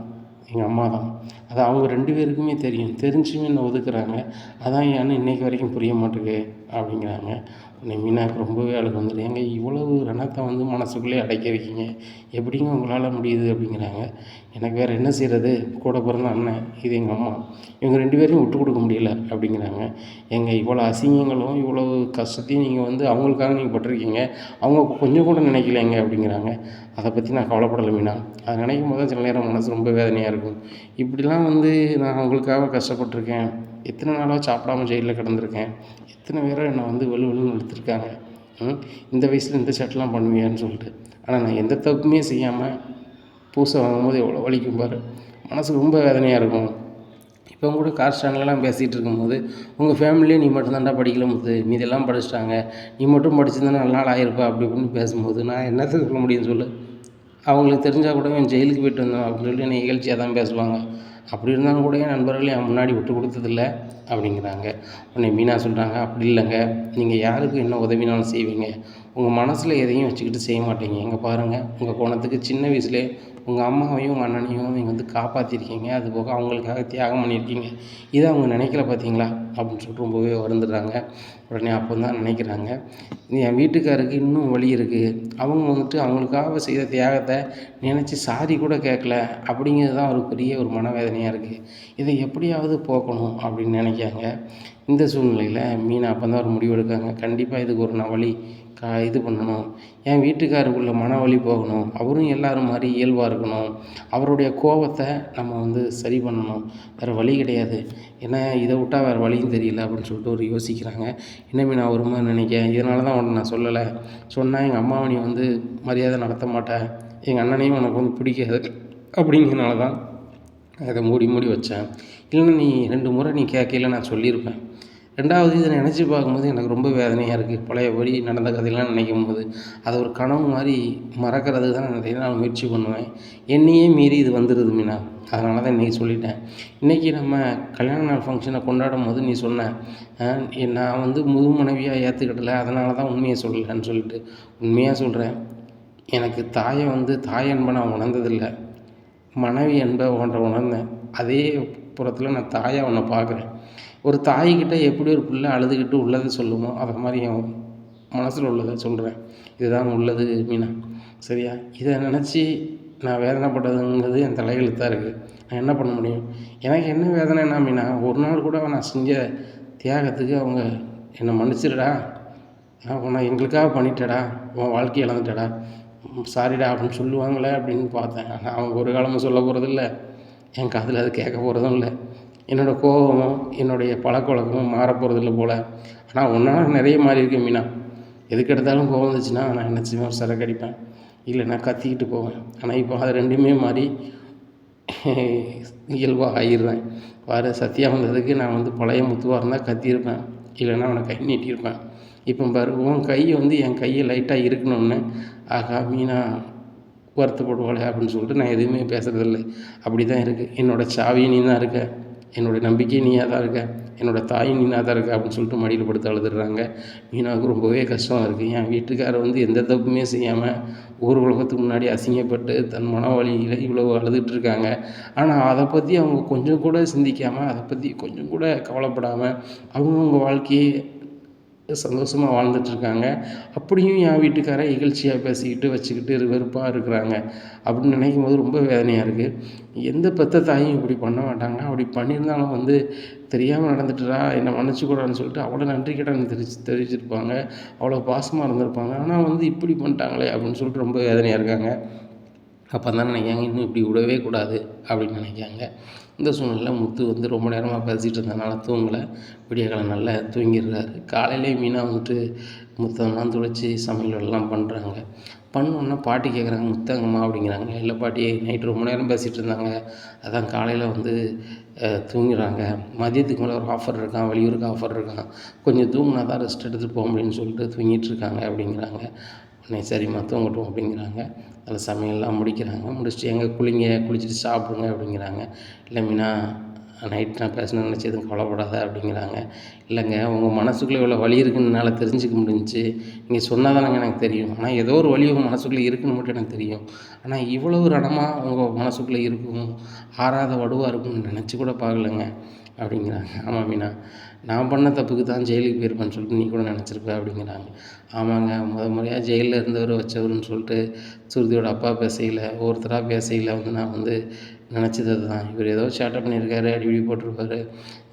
எங்கள் அம்மா தான். அது அவங்க 2 பேருக்குமே தெரியும். தெரிஞ்சுமே என்னை ஒதுக்குறாங்க. அதான் ஏன்னு இன்றைக்கி வரைக்கும் புரிய மாட்டேங்குது அப்படிங்கிறாங்க. உடனே மீனாவுக்கு ரொம்பவே அழுக வந்துடும். ஏங்க இவ்வளவு ரணத்தை வந்து மனசுக்குள்ளே அடைக்க வைக்கிங்க, எப்படிங்க உங்களால் முடியுது அப்படிங்கிறாங்க. எனக்கு வேறு என்ன செய்கிறது, கூட பிறந்த அண்ணன், இது எங்கள் அம்மா, இவங்க 2 பேரையும் விட்டு கொடுக்க முடியல அப்படிங்கிறாங்க. ஏங்க இவ்வளோ அசிங்கங்களும் இவ்வளவு கஷ்டத்தையும் நீங்கள் வந்து அவங்களுக்காக நீங்கள் பட்டிருக்கீங்க, அவங்க கொஞ்சம் கூட நினைக்கலைங்க அப்படிங்கிறாங்க. அதை பற்றி நான் கவலைப்படலை மீனா. அதை நினைக்கும் போது தான் சில நேரம் மனசு ரொம்ப வேதனையாக இருக்கும். இப்படிலாம் வந்து நான் அவங்களுக்காக கஷ்டப்பட்டிருக்கேன். எத்தனை நாளாக சாப்பிடாம ஜெயிலில் கிடந்திருக்கேன். எத்தனை பேரை என்னை வந்து வெளுன்னு இழுத்துருக்காங்க. இந்த வயசில் இந்த சேட்டெலாம் பண்ணுவியான்னு சொல்லிட்டு. ஆனால் நான் எந்த தப்புமே செய்யாமல் பூசை வாங்கும்போது எவ்வளோ வலிக்கும் பாரு. மனசு ரொம்ப வேதனையாக இருக்கும். இப்போ கூட கார் ஸ்டாண்ட்லலாம் பேசிகிட்டு இருக்கும்போது, உங்கள் ஃபேமிலியே நீ மட்டும் தான்டா படிக்கல முத்து, மீதெல்லாம் படிச்சிட்டாங்க, நீ மட்டும் படிச்சிருந்தா நல்ல நாள் ஆகிருப்பா அப்படி இப்படின்னு பேசும்போது நான் என்னத்தை சொல்ல முடியும் சொல்லு. அவங்களுக்கு தெரிஞ்சால் கூட என் ஜெயிலுக்கு போய்ட்டு வந்தோம் அப்படின்னு சொல்லி என்னை இகழ்ச்சியாக தான் பேசுவாங்க. அப்படி இருந்தாலும் கூட என் நண்பர்கள் என் முன்னாடி விட்டு கொடுத்ததில்ல அப்படிங்கிறாங்க. உடனே மீனா சொல்கிறாங்க, அப்படி இல்லைங்க, நீங்கள் யாருக்கு என்ன உதவினாலும் செய்வீங்க, உங்கள் மனசில் எதையும் வச்சுக்கிட்டு செய்ய மாட்டீங்க. இங்கே பாருங்கள், உங்கள் குணத்துக்கு சின்ன வயசுலேயே உங்கள் அம்மாவையும் உங்கள் அண்ணனையும் நீங்கள் வந்து காப்பாற்றிருக்கீங்க. அதுபோக அவங்களுக்காக தியாகம் பண்ணியிருக்கீங்க. இதை அவங்க நினைக்கல பார்த்தீங்களா அப்படின்னு சொல்லிட்டு ரொம்பவே வருந்துடுறாங்க. உடனே அப்போ தான் நினைக்கிறாங்க, என் வீட்டுக்காருக்கு இன்னும் வலி இருக்குது. அவங்க வந்துட்டு அவங்களுக்காக செய்த தியாகத்தை நினச்சி சாரி கூட கேட்கல அப்படிங்கிறது தான் ஒரு பெரிய ஒரு மனவேதனையாக இருக்குது. இதை எப்படியாவது போக்கணும் அப்படின்னு நினைக்காங்க. இந்த சூழ்நிலையில் மீனா அப்போ தான் ஒரு முடிவு எடுக்காங்க. கண்டிப்பாக இதுக்கு ஒரு நான் வழி இது பண்ணணும். என் வீட்டுக்காருக்குள்ள மன வலி போகணும். அவரும் எல்லோரும் மாதிரி இயல்பாக இருக்கணும். அவருடைய கோபத்தை நம்ம வந்து சரி பண்ணணும். வேறு வழி கிடையாது. ஏன்னா இதை விட்டால் வேறு வழியும் தெரியல அப்படின்னு சொல்லிட்டு ஒரு யோசிக்கிறாங்க. இன்னுமே நான் ஒரு மாதிரி நினைக்கிறேன், இதனால தான் உன்னை நான் சொல்லலை. சொன்னால் எங்கள் அம்மாவை நீ வந்து மரியாதை நடத்த மாட்டேன், எங்கள் அண்ணனையும் உனக்கு வந்து பிடிக்காது அப்படிங்கிறனால தான் அதை மூடி வச்சேன். இல்லைன்னா நீ 2 முறை நீ கேட்கல நான் சொல்லியிருப்பேன். 2வது இதை நினச்சி பார்க்கும்போது எனக்கு ரொம்ப வேதனையாக இருக்குது. பழையபடி நடந்த கதையெல்லாம் நினைக்கும்போது அதை ஒரு கனவு மாதிரி மறக்கிறதுக்கு தான் நான் நிறைய நாள் முயற்சி பண்ணுவேன். என்னையே மீறி இது வந்துடுது மீனா. அதனால தான் இன்றைக்கி சொல்லிட்டேன். இன்றைக்கி நம்ம கல்யாண நாள் ஃபங்க்ஷனை கொண்டாடும் போது நீ சொன்ன நான் வந்து முழு மனைவியாக ஏற்றுக்கிடலை, அதனால தான் உண்மையை சொல்லலைன்னு சொல்லிட்டு. உண்மையாக சொல்கிறேன், எனக்கு தாயை வந்து தாய் அன்பை நான் உணர்ந்ததில்லை, மனைவி அன்பை உணர்ந்தேன். அதே புறத்தில் நான் தாயாக உன்னை பார்க்குறேன். ஒரு தாய்கிட்ட எப்படி ஒரு பிள்ளை அழுதுகிட்டு உள்ளதை சொல்லுமோ அதை மாதிரி என் மனசில் உள்ளதை சொல்கிறேன். இதுதான் உள்ளது மீனா, சரியா? இதை நினச்சி நான் வேதனைப்பட்டதுங்கிறது என் தலையெழுத்தாக இருக்குது. நான் என்ன பண்ண முடியும்? எனக்கு என்ன வேதனைன்னா மீனா, ஒரு நாள் கூட நான் செஞ்ச தியாகத்துக்கு அவங்க என்னை மன்னிச்சிடுடா, உன்னை எங்களுக்காக பண்ணிட்டடா, உன் வாழ்க்கையை இழந்துட்டடா, சாரிடா அப்படின்னு சொல்லுவாங்களே அப்படின்னு பார்த்தேன். ஆனால் அவங்க ஒரு காலமும் சொல்ல போகிறதில்ல, என் காதில் அது கேட்க போகிறதும் இல்லை. என்னோடய கோபமும் என்னுடைய பழக்கவழக்கமும் மாறப்போகிறதில்ல போல். ஆனால் ஒன்றால் நிறைய மாறி இருக்கேன் மீனா. எதுக்கு எடுத்தாலும் கோவம் வந்துச்சுன்னா நான் என்ன செய்வேன், ஒரு சரக்கு அடிப்பேன், இல்லைன்னா கத்திக்கிட்டு போவேன். ஆனால் இப்போ அது 2மே மாறி இயல்பாக ஆகிடுறேன். பாரு, சத்தியா வந்ததுக்கு நான் வந்து பழைய முத்துவாக இருந்தால் கத்தியிருப்பேன், இல்லைன்னா அவனை கை நீட்டியிருப்பேன். இப்போ பாரு, உன் கை வந்து என் கையை லைட்டாக இருக்கணும்னு ஆகா மீனா வருத்தப்படுவாளே அப்படின்னு சொல்லிட்டு நான் எதுவுமே பேசுகிறதில்ல. அப்படி தான் இருக்குது. என்னோடய சாவி நீ தான் இருக்க, என்னுடைய நம்பிக்கை நீயாக தான் இருக்க, என்னோடய தாய் நீனாக தான் இருக்க அப்படின்னு சொல்லிட்டு மடியில் படுத்து அழுதுடுறாங்க. மீனாவுக்கு ரொம்பவே கஷ்டமாக இருக்குது. என் வீட்டுக்காரர் வந்து எந்த தப்புமே செய்யாமல் ஊர் உலகத்துக்கு முன்னாடி அசிங்கப்பட்டு தன் மன வலியில் இவ்வளோ அழுதுகிட்ருக்காங்க. ஆனால் அதை பற்றி அவங்க கொஞ்சம் கூட சிந்திக்காமல், அதை பற்றி கொஞ்சம் கூட கவலைப்படாமல் அவங்கவுங்க வாழ்க்கையை சந்தோஷமாக வாழ்ந்துட்டுருக்காங்க. அப்படியும் என் வீட்டுக்காரை இகழ்ச்சியாக பேசிக்கிட்டு வச்சுக்கிட்டு வெறுப்பாக இருக்கிறாங்க அப்படின்னு நினைக்கும் போது ரொம்ப வேதனையாக இருக்குது. எந்த பெத்த தாயும் இப்படி பண்ண மாட்டாங்க. அப்படி பண்ணியிருந்தாலும் வந்து தெரியாமல் நடந்துட்டுடா, என்னை மன்னிச்சுக்கூடாதுன்னு சொல்லிட்டு அவ்வளோ நன்றி கடன் தெரிவிச்சிருப்பாங்க, அவ்வளோ பாசமாக இருந்திருப்பாங்க. ஆனால் வந்து இப்படி பண்ணிட்டாங்களே அப்படின்னு சொல்லிட்டு ரொம்ப வேதனையாக இருக்காங்க. அப்போ தான் நினைக்காங்க, இன்னும் இப்படி விடவே கூடாது அப்படின்னு நினைக்காங்க. இந்த சூழ்நிலையில் முத்து வந்து ரொம்ப நேரமாக பேசிகிட்டு இருந்ததுனால தூங்கலை. விடியற்காலம் நல்லா தூங்கிடுறாரு. காலையிலே மீனா வந்துட்டு முத்தம்லாம் துடைச்சி சமையல் வேலைலாம் பண்ணுறாங்க. பண்ணோன்னா பாட்டி கேட்குறாங்க, முத்தங்கம்மா அப்படிங்கிறாங்க. இல்லை பாட்டி, நைட்டு ரொம்ப நேரம் பேசிகிட்டு இருந்தாங்க, அதான் காலையில் வந்து தூங்குறாங்க. மதியத்துக்கு மேலே ஒரு ஆஃபர் இருக்கான், வெளியூருக்கு ஆஃபர் இருக்கான், கொஞ்சம் தூங்கினா தான் ரெஸ்ட் எடுத்துகிட்டு போக முடியும்னு சொல்லிட்டு தூங்கிட்டு இருக்காங்க அப்படிங்கிறாங்க. உடனே சரிம்மா தூங்கட்டும் அப்படிங்கிறாங்க. அதில் சமையல்லாம் முடிக்கிறாங்க. முடிச்சுட்டு எங்கே குளிச்சுட்டு சாப்பிடுங்க அப்படிங்கிறாங்க. இல்லை மீனா, நைட் நான் பேசணும்னு நினச்சி எதுவும் கவலைப்படாத அப்படிங்கிறாங்க. இல்லைங்க, உங்கள் மனசுக்குள்ளே இவ்வளோ வலி இருக்குன்னு என்னால் தெரிஞ்சுக்க முடிஞ்சிச்சு. நீங்கள் சொன்னால் தானங்க எனக்கு தெரியும். ஆனால் ஏதோ ஒரு வலி உங்கள் மனசுக்குள்ளே இருக்குன்னு மட்டும் எனக்கு தெரியும். ஆனால் இவ்வளவு ரணமாக உங்கள் மனசுக்குள்ளே இருக்கும், ஆறாத வடுவாக இருக்கும்னு நினச்சி கூட பார்க்கலங்க அப்படிங்கிறாங்க. ஆமாம் மீனா, நான் பண்ண தப்புக்கு தான் ஜெயிலுக்கு போயிருப்பேன்னு சொல்லிட்டு நீ கூட நினச்சிருப்ப அப்படிங்கிறாங்க. ஆமாங்க, முறையாக ஜெயிலில் இருந்தவர் வச்சவருன்னு சொல்லிட்டு சுருதியோட அப்பா பேசையில் ஒவ்வொருத்தராக பேசையில் வந்து நான் வந்து நினச்சது அதுதான். இவர் ஏதோ சேட்டை பண்ணியிருக்காரு, அடிப்படி போட்டிருப்பாரு,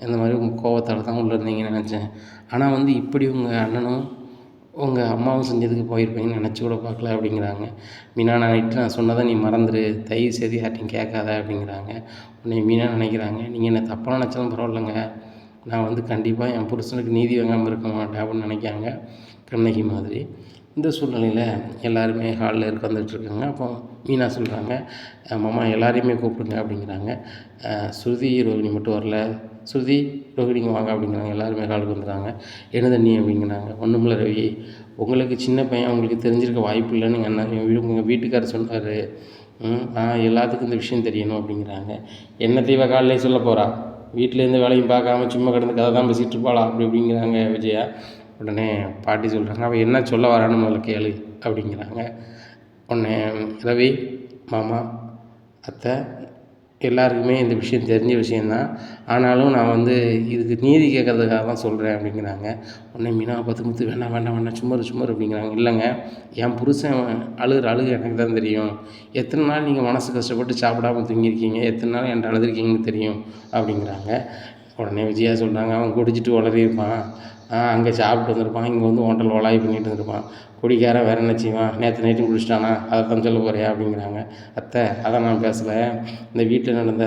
இந்த மாதிரி உங்கள் கோவத்தால் தான் உள்ளே இருந்தீங்கன்னு நினச்சேன். ஆனால் வந்து இப்படி உங்கள் அண்ணனும் உங்கள் அம்மாவும் செஞ்சதுக்கு போயிருப்பீங்கன்னு நினச்சி கூட பார்க்கல அப்படிங்கிறாங்க. மீனா, நைட்டு நான் சொன்னதை நீ மறந்துடு, தயவு செய்து யார்ட்டையும் கேட்காத அப்படிங்கிறாங்க. உடனே மீனா நினைக்கிறாங்க, நீங்கள் என்ன தப்பாக நினச்சாலும் பரவாயில்லைங்க, நான் வந்து கண்டிப்பாக என் புருஷனுக்கு நீதி வாங்காமல் இருக்க மாட்டேன் அப்படின்னு நினைக்காங்க கண்ணகி மாதிரி. இந்த சூழ்நிலையில் எல்லாருமே ஹாலில் உட்காந்துட்ருக்காங்க. அப்போ மீனா சொல்கிறாங்க, மாமா எல்லாரையுமே கூப்பிடுங்க அப்படிங்கிறாங்க. ஸ்ருதி ரோகிணி மட்டும் வரல, ஸ்ருதி ரோகிணிங்க வாங்க அப்படிங்கிறாங்க. எல்லாருமே ஹாலுக்கு வந்துடுறாங்க. என்ன தண்ணி அப்படிங்கிறாங்க. ஒன்றுமில்ல ரவி, உங்களுக்கு சின்ன பையன், உங்களுக்கு தெரிஞ்சிருக்க வாய்ப்பு இல்லைன்னு உங்கள் வீட்டுக்காரர் சொன்னார், எல்லாத்துக்கும் இந்த விஷயம் தெரியணும் அப்படிங்கிறாங்க. என்ன தீவ காலையிலே சொல்ல போகிறா, வீட்டிலேருந்து வேலையும் பார்க்காம சும்மா கிடந்து கதை தான் பேசிகிட்டு இருப்பாளா அப்படி இப்படிங்கிறாங்க விஜயா. உடனே பாட்டி சொல்கிறாங்க, அவள் என்ன சொல்ல வரான்னு முதல்ல கேளு அப்படிங்கிறாங்க. உடனே ரவி, மாமா, அத்தை எல்லாருக்குமே இந்த விஷயம் தெரிஞ்ச விஷயந்தான். ஆனாலும் நான் வந்து இதுக்கு நீதி கேட்கறதுக்காக தான் சொல்கிறேன் அப்படிங்கிறாங்க. உடனே மீனாவை பார்த்து முத்து, வேண்டாம் வேண்டாம் வேண்டாம் சும்மா அப்படிங்கிறாங்க. இல்லைங்க, என் புருஷன் அழுகை எனக்கு தான் தெரியும். எத்தனை நாள் நீங்கள் மனசு கஷ்டப்பட்டு சாப்பிடாம தூங்கியிருக்கீங்க, எத்தனை நாள் என்கிட்ட அழுதுருக்கீங்கன்னு தெரியும் அப்படிங்கிறாங்க. உடனே விஜயா சொல்கிறாங்க, அவன் குடிச்சிட்டு உளறியிருப்பான், அங்கே சாப்பிட்டு வந்திருப்பான், இங்கே வந்து ஹோட்டல் வளாய் பண்ணிட்டு இருந்திருப்பான். குடிக்காரன் வேறு என்ன செய்வான், நேற்று நைட்டும் குடிச்சிட்டானா, அதை தான் சொல்ல போறியா அப்படிங்கிறாங்க. அத்தை, அதை நான் பேசலை, இந்த வீட்டில் நடந்த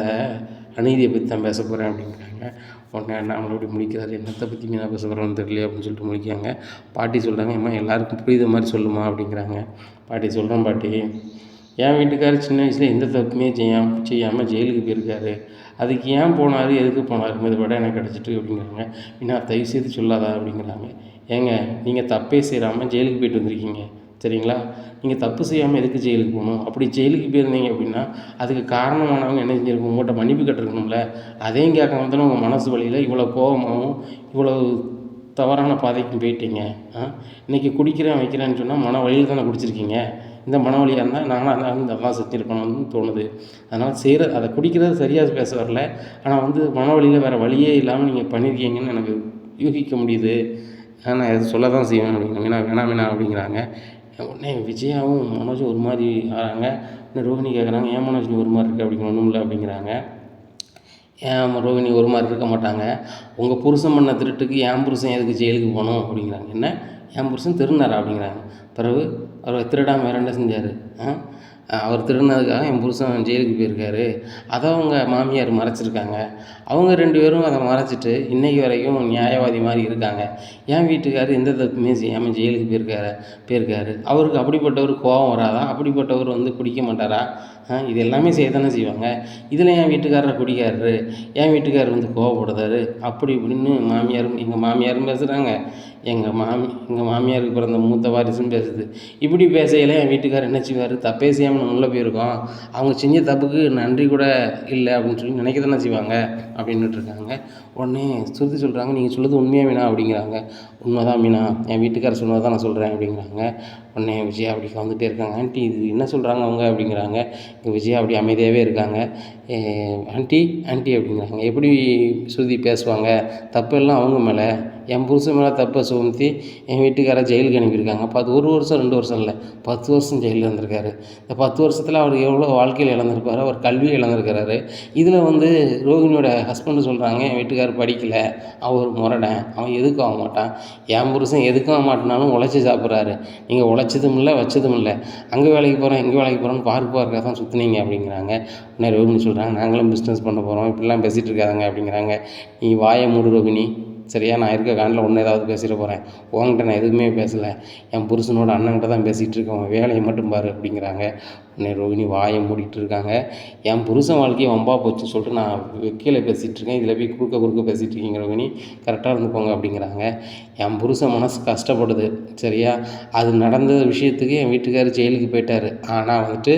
அநீதியை பற்றி தான் பேச போகிறேன் அப்படிங்கிறாங்க. உடனே நம்மளை இப்படி முடிக்கிறாரு, என்னத்தை பற்றி மீனா பேச போகிறோன்னு தெரியல அப்படின்னு சொல்லிட்டு முடிக்காங்க. பாட்டி சொல்கிறாங்க, அம்மா எல்லாருக்கும் புரியுத மாதிரி சொல்லுமா அப்படிங்கிறாங்க. பாட்டி சொல்கிறேன் பாட்டி, என் வீட்டுக்காரர் சின்ன வயசில் எந்த தப்புமே செய்யாமல் ஜெயிலுக்கு போயிருக்காரு. அதுக்கு ஏன் போனார், எதுக்கு போனார், மெதுபட எனக்கு கிடச்சிட்டு அப்படிங்கிறாங்க. மீனா தயவுசெய்து சொல்லாதா அப்படிங்கிறாங்க. ஏங்க, நீங்கள் தப்பே செய்யாமல் ஜெயிலுக்கு போயிட்டு வந்திருக்கீங்க சரிங்களா? நீங்கள் தப்பு செய்யாமல் எதுக்கு ஜெயிலுக்கு போகணும்? அப்படி ஜெயிலுக்கு போயிருந்தீங்க அப்படின்னா அதுக்கு காரணமானவங்க என்ன செஞ்சுருக்கணும், உங்கள்கிட்ட மன்னிப்பு கேட்டிருக்கணும்ல. அதையும் கேட்காம தானே உங்கள் மனசு வழியில் இவ்வளோ கோபமாகவும் இவ்வளோ தவறான பாதைக்கு போயிட்டீங்க. இன்றைக்கி குடிக்கிறேன் வைக்கிறேன்னு சொன்னால் மன வழியில் தானே குடிச்சிருக்கீங்க. இந்த மன வலியாக இருந்தால் நானாக இருந்தாலும் இதெல்லாம் செஞ்சுருக்கணும்னு தோணுது. அதனால் அதை குடிக்கிறது சரியாக பேச வரல, ஆனால் வந்து மன வலியில் வேறு வழியே இல்லாமல் நீங்கள் பண்ணியிருக்கீங்கன்னு எனக்கு யூகிக்க முடியுது. நான் எது சொல்ல தான் செய்வேன் அப்படிங்கிற வேணாம் அப்படிங்கிறாங்க. உடனே விஜயாவும் மனோஜும் ஒரு மாதிரி ஆகிறாங்க. இன்னும் ரோஹிணி கேட்குறாங்க, ஏன் மனோஜ் ஒரு மாதிரி இருக்குது அப்படிங்கிற ஒன்றும் இல்லை அப்படிங்கிறாங்க. ஏன் ரோஹிணி ஒரு மாதிரி இருக்க மாட்டாங்க, உங்கள் புருஷன் பண்ண திருட்டுக்கு என் புருஷன் எதுக்கு ஜெயிலுக்கு போகணும் அப்படிங்கிறாங்க. என்ன, என் புருஷன் திருடினாரா அப்படிங்கிறாங்க. பிறகு அவர் திருடாமல் வேறு என்ன செஞ்சார்? அவர் திருடினதுக்காக என் புருஷன் ஜெயிலுக்கு போயிருக்காரு. அதை அவங்க மாமியார் மறைச்சிருக்காங்க. அவங்க 2 பேரும் அதை மறைச்சிட்டு இன்றைக்கி வரைக்கும் நியாயவாதி மாதிரி இருக்காங்க. என் வீட்டுக்காரர் எந்த தப்புமே செய்யாமல் ஜெயிலுக்கு போயிருக்காரு. அவருக்கு அப்படிப்பட்டவர் கோபம் வராதா? அப்படிப்பட்டவர் வந்து குடிக்க மாட்டாரா? இது எல்லாமே செய்ய தானே செய்வாங்க. இதில் என் வீட்டுக்காரர் குடிக்காரரு, என் வீட்டுக்காரர் வந்து கோவப்படுறாரு அப்படி இப்படின்னு எங்கள் மாமியாரும் பேசுகிறாங்க. எங்கள் மாமியாருக்கு பிறந்த மூத்த வாரிசும் பேசுது. இப்படி பேசையில் என் வீட்டுக்காரர் என்ன செய்வார், தப்பே செய்யாமல் நம்ம உள்ளே போயிருக்கோம், அவங்க செஞ்ச தப்புக்கு நன்றி கூட இல்லை அப்படின்னு சொல்லி நினைக்க தானே செய்வாங்க அப்படின்னுட்டு இருக்காங்க. உடனே சுருதி சொல்கிறாங்க, நீங்கள் சொல்லுறது உண்மையாக மீனா அப்படிங்கிறாங்க. உண்மைதான் மீனா, என் வீட்டுக்காரர் சொன்னதை தான் நான் சொல்கிறேன் அப்படிங்கிறாங்க. உடனே விஜயா அப்படி வந்துகிட்டே இருக்காங்க. ஆண்டி இது என்ன சொல்கிறாங்க அவங்க அப்படிங்கிறாங்க. விஜயா அப்படி அமைதியாகவே இருக்காங்க. ஆண்டி அப்படிங்கிறாங்க. எப்படி சுருதி பேசுவாங்க, தப்பெல்லாம் அவங்க மேலே, என் புருஷன் மேலே தப்பை சுமத்தி என் வீட்டுக்காரர் ஜெயிலுக்கு அனுப்பியிருக்காங்க. 1 வருஷம் 2 வருஷம் இல்லை, 10 வருஷம் ஜெயிலில் இருந்திருக்காரு. இந்த 10 வருஷத்தில் அவர் எவ்வளோ வாழ்க்கையில் இழந்திருப்பார், அவர் கல்வி இழந்திருக்கிறாரு. இதில் வந்து ரோஹிணியோட ஹஸ்பண்டு சொல்கிறாங்க, என் வீட்டுக்காரர் படிக்கலை, அவர் முரடன், அவன் எதுக்கும் ஆக மாட்டான், என் புருஷன் எதுக்கும் ஆக மாட்டேனாலும் உழைச்சி சாப்பிட்றாரு, நீங்கள் உழைச்சதும் இல்லை வச்சதும் இல்லை, அங்கே வேலைக்கு போகிறேன் இங்கே வேலைக்கு போகிறேன்னு பார்க்க தான் சுற்றுனீங்க அப்படிங்கிறாங்க. உடனே ரோஹிணி சொல்கிறாங்க, நாங்களும் பிஸ்னஸ் பண்ண போகிறோம், இப்படிலாம் பேசிகிட்டு இருக்காதுங்க அப்படிங்கிறாங்க. நீ வாயை மூடு ரோஹிணி, சரியா? நான் இருக்க காண்டில் ஒன்று ஏதாவது பேசிட போகிறேன், உங்கள்கிட்ட நான் எதுவுமே பேசலை, என் புருஷனோட அண்ணன்கிட்ட தான் பேசிகிட்டு இருக்கேன், வேலையை மட்டும் பாரு அப்படிங்கிறாங்க. உடனே ரோஹிணி வாயை மூடிட்டு இருக்காங்க. என் புருஷன் வாழ்க்கையை வம்பா போச்சுன்னு சொல்லிட்டு நான் வெக்கையில் பேசிகிட்டு இருக்கேன், இதில் போய் குறுக்க பேசிகிட்டு இருக்கீங்க ரோஹிணி, கரெக்டாக இருந்துக்கோங்க அப்படிங்கிறாங்க. என் புருஷன் மனசு கஷ்டப்படுது சரியா, அது நடந்த விஷயத்துக்கு என் வீட்டுக்காரர் ஜெயிலுக்கு போயிட்டார், ஆனால் வந்துட்டு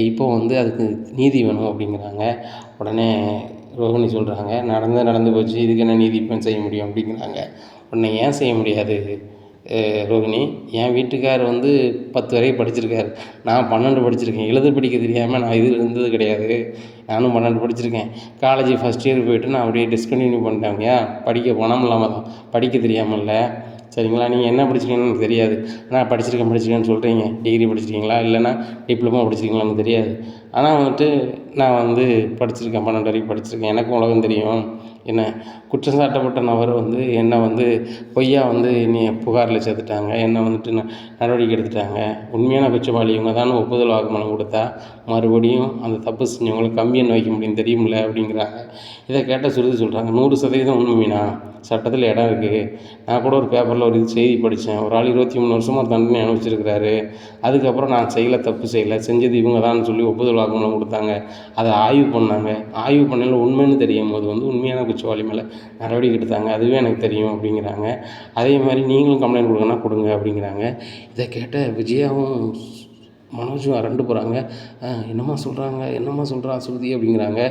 இப்போ வந்து அதுக்கு நீதி வேணும் அப்படிங்கிறாங்க. உடனே ரோஹிணி சொல்கிறாங்க, நடந்து போச்சு, இதுக்கு என்ன நீதி இப்போ செய்ய முடியும் அப்படிங்கிறாங்க. உடனே ஏன் செய்ய முடியாது ரோஹிணி, என் வீட்டுக்கார் வந்து 10 வரைக்கும் படிச்சிருக்காரு, நான் 12 படிச்சிருக்கேன், எழுத படிக்க தெரியாமல் நான் இதில் இருந்தது கிடையாது, நானும் 12 படிச்சிருக்கேன். காலேஜ் ஃபஸ்ட் இயர் போய்ட்டு நான் அப்படியே டிஸ்கண்டினியூ பண்ணிட்டேங்க, படிக்க பணம் இல்லாமல் தான், படிக்க தெரியாமல் இல்லை சரிங்களா? நீங்கள் என்ன படிச்சிருக்கீங்கன்னு எனக்கு தெரியாது, ஆனால் படிச்சிருக்கேன்னு சொல்கிறீங்க, டிகிரி படிச்சிருக்கீங்களா இல்லைன்னா டிப்ளமோ படிச்சிருக்கீங்களான்னு தெரியாது, ஆனால் வந்துட்டு நான் வந்து படிச்சிருக்கேன், 12 வரைக்கும் படிச்சிருக்கேன், எனக்கும் உலகம் தெரியும். என்ன குற்றம் சாட்டப்பட்ட நபர் வந்து என்னை வந்து பொய்யா வந்து என்னை புகாரில் சேர்த்துட்டாங்க, என்னை வந்துட்டு நடவடிக்கை எடுத்துட்டாங்க, உண்மையான குற்றவாளி இவங்க தான் ஒப்புதல் வாக்குமூலம் கொடுத்தா மறுபடியும் அந்த தப்பு செஞ்சவங்களை கம்பி எண்ண வைக்க முடியும் தெரியுமில்ல அப்படிங்கிறாங்க. இதை கேட்ட சுருதி சொல்கிறாங்க, 100% உண்மை மீனா, சட்டத்தில் இடம் இருக்குது, நான் கூட ஒரு பேப்பரில் ஒரு செய்தி படித்தேன், ஒரு ஆள் 23 வருஷமாக தண்டனை அனுபவிச்சிருக்கிறாரு, அதுக்கப்புறம் நான் தப்பு செய்யலை, செஞ்சது இவங்க தான் சொல்லி ஒப்புதல் வாக்குமூலம் கொடுத்தாங்க, அதை ஆய்வு பண்ணாங்க, ஆய்வு பண்ணல உண்மைன்னு தெரியும் போது வந்து உண்மையான குற்றவாளி மேலே நடவடிக்கை எடுத்தாங்க, அதுவே எனக்கு தெரியும் அப்படிங்கிறாங்க. அதே மாதிரி நீங்களும் கம்ப்ளைண்ட் கொடுங்கன்னா கொடுங்க அப்படிங்கிறாங்க. இதை கேட்ட விஜயாவும் மனோஜும் அரண்டு போகிறாங்க. என்னம்மா சொல்கிறாங்க, என்னம்மா சொல்கிறா ஸ்ருதி அப்படிங்கிறாங்க.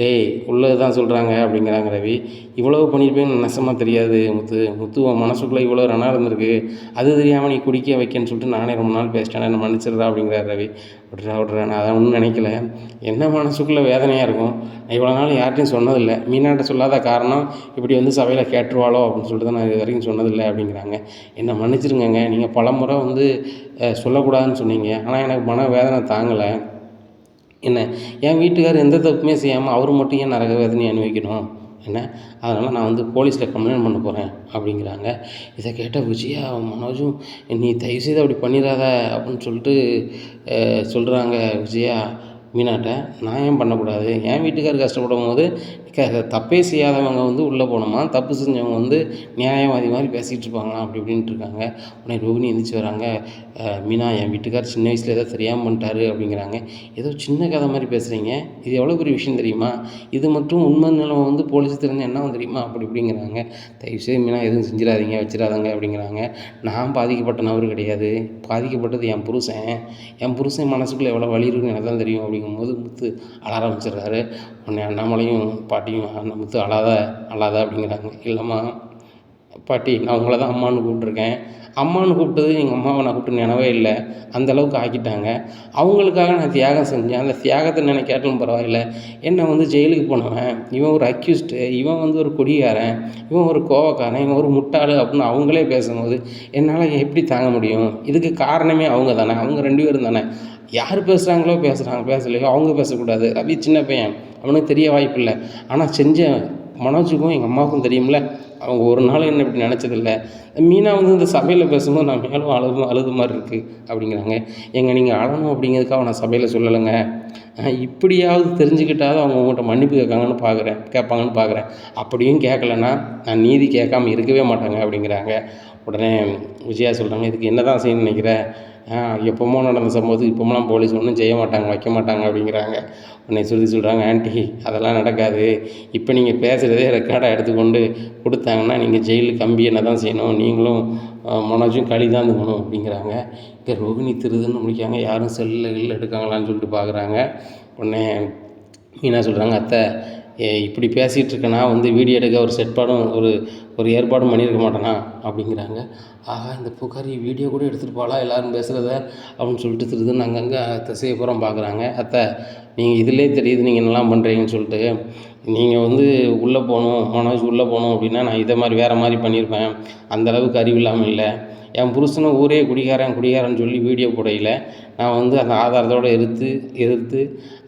டேய் உள்ளது தான் சொல்கிறாங்க அப்படிங்கிறாங்க ரவி. இவ்வளவு பண்ணியிருப்பேன்னு நெசமாக தெரியாது முத்து உன் மனசுக்குள்ளே இவ்வளோ ரணம் இருந்திருக்கு, அது தெரியாமல் நீ குடிக்க வைக்கன்னு சொல்லிட்டு நானே ரொம்ப நாள் பேசிட்டேன், என்ன மன்னிச்சிடுறா அப்படிங்கிறார் ரவி. விட்றா நான் அதை ஒன்றும் நினைக்கல, என்ன மனசுக்குள்ளே வேதனையாக இருக்கும், நான் இவ்வளோ நாள் யார்கிட்டையும் சொன்னதில்லை, மீனாட்ட சொல்லாத காரணம் இப்படி வந்து சபையில் கேட்டுருவாளோ அப்படின்னு சொல்லிட்டு தான் நான் இது வரைக்கும் சொன்னதில்லை அப்படிங்கிறாங்க. என்னை மன்னிச்சிருங்கங்க, நீங்கள் பலமுறை வந்து சொல்லக்கூடாதுன்னு சொன்னீங்க, ஆனால் எனக்கு மன வேதனை தாங்கலை. என்ன என் வீட்டுக்காரர் எந்த தப்புமே செய்யாமல் அவர் மட்டும் ஏன் நரக வேதனையை அனுபவிக்கணும் என்ன, அதனால் நான் வந்து போலீஸில் கம்ப்ளைண்ட் பண்ண போகிறேன் அப்படிங்கிறாங்க. இதை கேட்ட விஜயா மனோஜும் நீ தயவுசெய்து அப்படி பண்ணிடாத அப்படின்னு சொல்லிட்டு சொல்கிறாங்க விஜயா மீனாட்ட. நான் ஏன் பண்ணக்கூடாது, என் வீட்டுக்காரர் கஷ்டப்படும் போது தப்பே செய்யாதவங்க வந்து உள்ளே போனோமா, தப்பு செஞ்சவங்க வந்து நியாயவாதி மாதிரி பேசிகிட்டு இருப்பாங்களாம் அப்படி இப்படின்ட்டு இருக்காங்க. உடனே ரோகிணி எந்திரிச்சு வராங்க. மீனா என் வீட்டுக்கார் சின்ன வயசில் ஏதோ தெரியாமல் பண்ணிட்டாரு அப்படிங்கிறாங்க. ஏதோ சின்ன கதை மாதிரி பேசுகிறீங்க, இது எவ்வளோ பெரிய விஷயம் தெரியுமா, இது மட்டும் உண்மை நிலவை வந்து போலீஸ் தெரிஞ்சு என்ன தெரியுமா அப்படி இப்படிங்கிறாங்க. தயவுசெய்து மீனா எதுவும் செஞ்சிடாதீங்க வச்சிடாதங்க அப்படிங்கிறாங்க. நான் பாதிக்கப்பட்ட நபர் கிடையாது, பாதிக்கப்பட்டது என் புருஷன் மனசுக்குள்ளே எவ்வளோ வலி இருக்குன்னு எனக்கு தான் தெரியும் அப்படிங்கும்போது முத்து அழ ஆரம்பிச்சிடுறாரு. உடனே அண்ணாமலையும் பாட்டியும் அந்த முத்து அழாத அப்படிங்கிறாங்க. இல்லைம்மா பாட்டி, நான் உங்களை தான் அம்மானு கூப்பிட்ருக்கேன், அம்மானு கூப்பிட்டது எங்கள் அம்மாவை நான் கூப்பிட்டு நினைவே இல்லை, அந்தளவுக்கு ஆக்கிட்டாங்க, அவங்களுக்காக நான் தியாகம் செஞ்சேன், அந்த தியாகத்தை நினைக்காட்டிலும் பரவாயில்ல, என்னை வந்து ஜெயிலுக்கு போனவன், இவன் ஒரு அக்யூஸ்டு, இவன் வந்து ஒரு குடிகாரன், இவன் ஒரு கோவக்காரன், இவன் ஒரு முட்டாள் அப்படின்னு அவங்களே பேசும்போது என்னால் எப்படி தாங்க முடியும். இதுக்கு காரணமே அவங்க தானே, அவங்க 2 பேரும் தானே. யார் பேசுகிறாங்களோ பேசலையோ அவங்க பேசக்கூடாது. ரவி சின்ன பையன், அவனுக்கு தெரிய வாய்ப்பு இல்லை, ஆனால் செஞ்ச மனோஜுக்கும் எங்கள் அம்மாவுக்கும் தெரியும்ல, அவங்க ஒரு நாள் என்ன இப்படி நினச்சதில்ல. மீனா வந்து இந்த சபையில் பேசும்போது நான் மேலும் அழுது மாதிரி இருக்குது அப்படிங்கிறாங்க. நீங்கள் அழணும் அப்படிங்கிறதுக்காக நான் சபையில் சொல்லலைங்க, இப்படியாவது தெரிஞ்சுக்கிட்டாவது அவங்க உங்கள்கிட்ட மன்னிப்பு கேட்பாங்கன்னு பார்க்குறேன், அப்படியும் கேட்கலன்னா நான் நீதி கேட்காம இருக்கவே மாட்டாங்க அப்படிங்கிறாங்க. உடனே விஜயா சொல்கிறாங்க, இதுக்கு என்ன தான் செய்யணும்னு நினைக்கிறேன், எப்போமோ நடந்த சம்பவத்துக்கு இப்போமெல்லாம் போலீஸ் ஒன்றும் செய்ய மாட்டாங்க, வைக்க மாட்டாங்க அப்படிங்கிறாங்க. உடனே சொல்கிறாங்க, ஆண்டி அதெல்லாம் நடக்காது, இப்போ நீங்கள் பேசுகிறதே ரெக்கார்டாக எடுத்துக்கொண்டு கொடுத்தாங்கன்னா நீங்கள் ஜெயிலுக்கு கம்பி என்ன தான் செய்யணும், நீங்களும் மனோஜும் களி தான் தூங்கணும் அப்படிங்கிறாங்க. இங்கே ரோகிணி திருதுன்னு முடிக்காங்க, யாரும் செல்லில் எடுக்காங்களான்னு சொல்லிட்டு பார்க்குறாங்க. உடனே மீனா சொல்கிறாங்க, அத்தை இப்படி பேசிகிட்டு இருக்கேன்னா வந்து வீடியோ எடுக்க ஒரு செட்பாடும் ஒரு ஏற்பாடும் பண்ணியிருக்க மாட்டேனா அப்படிங்கிறாங்க. ஆகா, இந்த புகாரி வீடியோ கூட எடுத்துகிட்டு போகலாம் எல்லோரும் பேசுகிறத அப்படின்னு சொல்லிட்டு திருதுன்னு அங்கங்கே திசையை பூரா பார்க்குறாங்க. அத்தை நீங்கள் இதிலே தெரியுது நீங்கள் என்னெல்லாம் பண்ணுறீங்கன்னு சொல்லிட்டு, நீங்கள் வந்து உள்ளே போகணும், மனோஜ் உள்ளே போகணும் அப்படின்னா நான் இதை மாதிரி வேறு மாதிரி பண்ணியிருப்பேன், அந்தளவுக்கு அறிவு இல்லாமல் இல்லை, என் புருஷனை ஊரே குடிகாரன்னு சொல்லி வீடியோ போடையில் நான் வந்து அந்த ஆதாரத்தோடு எதிர்த்து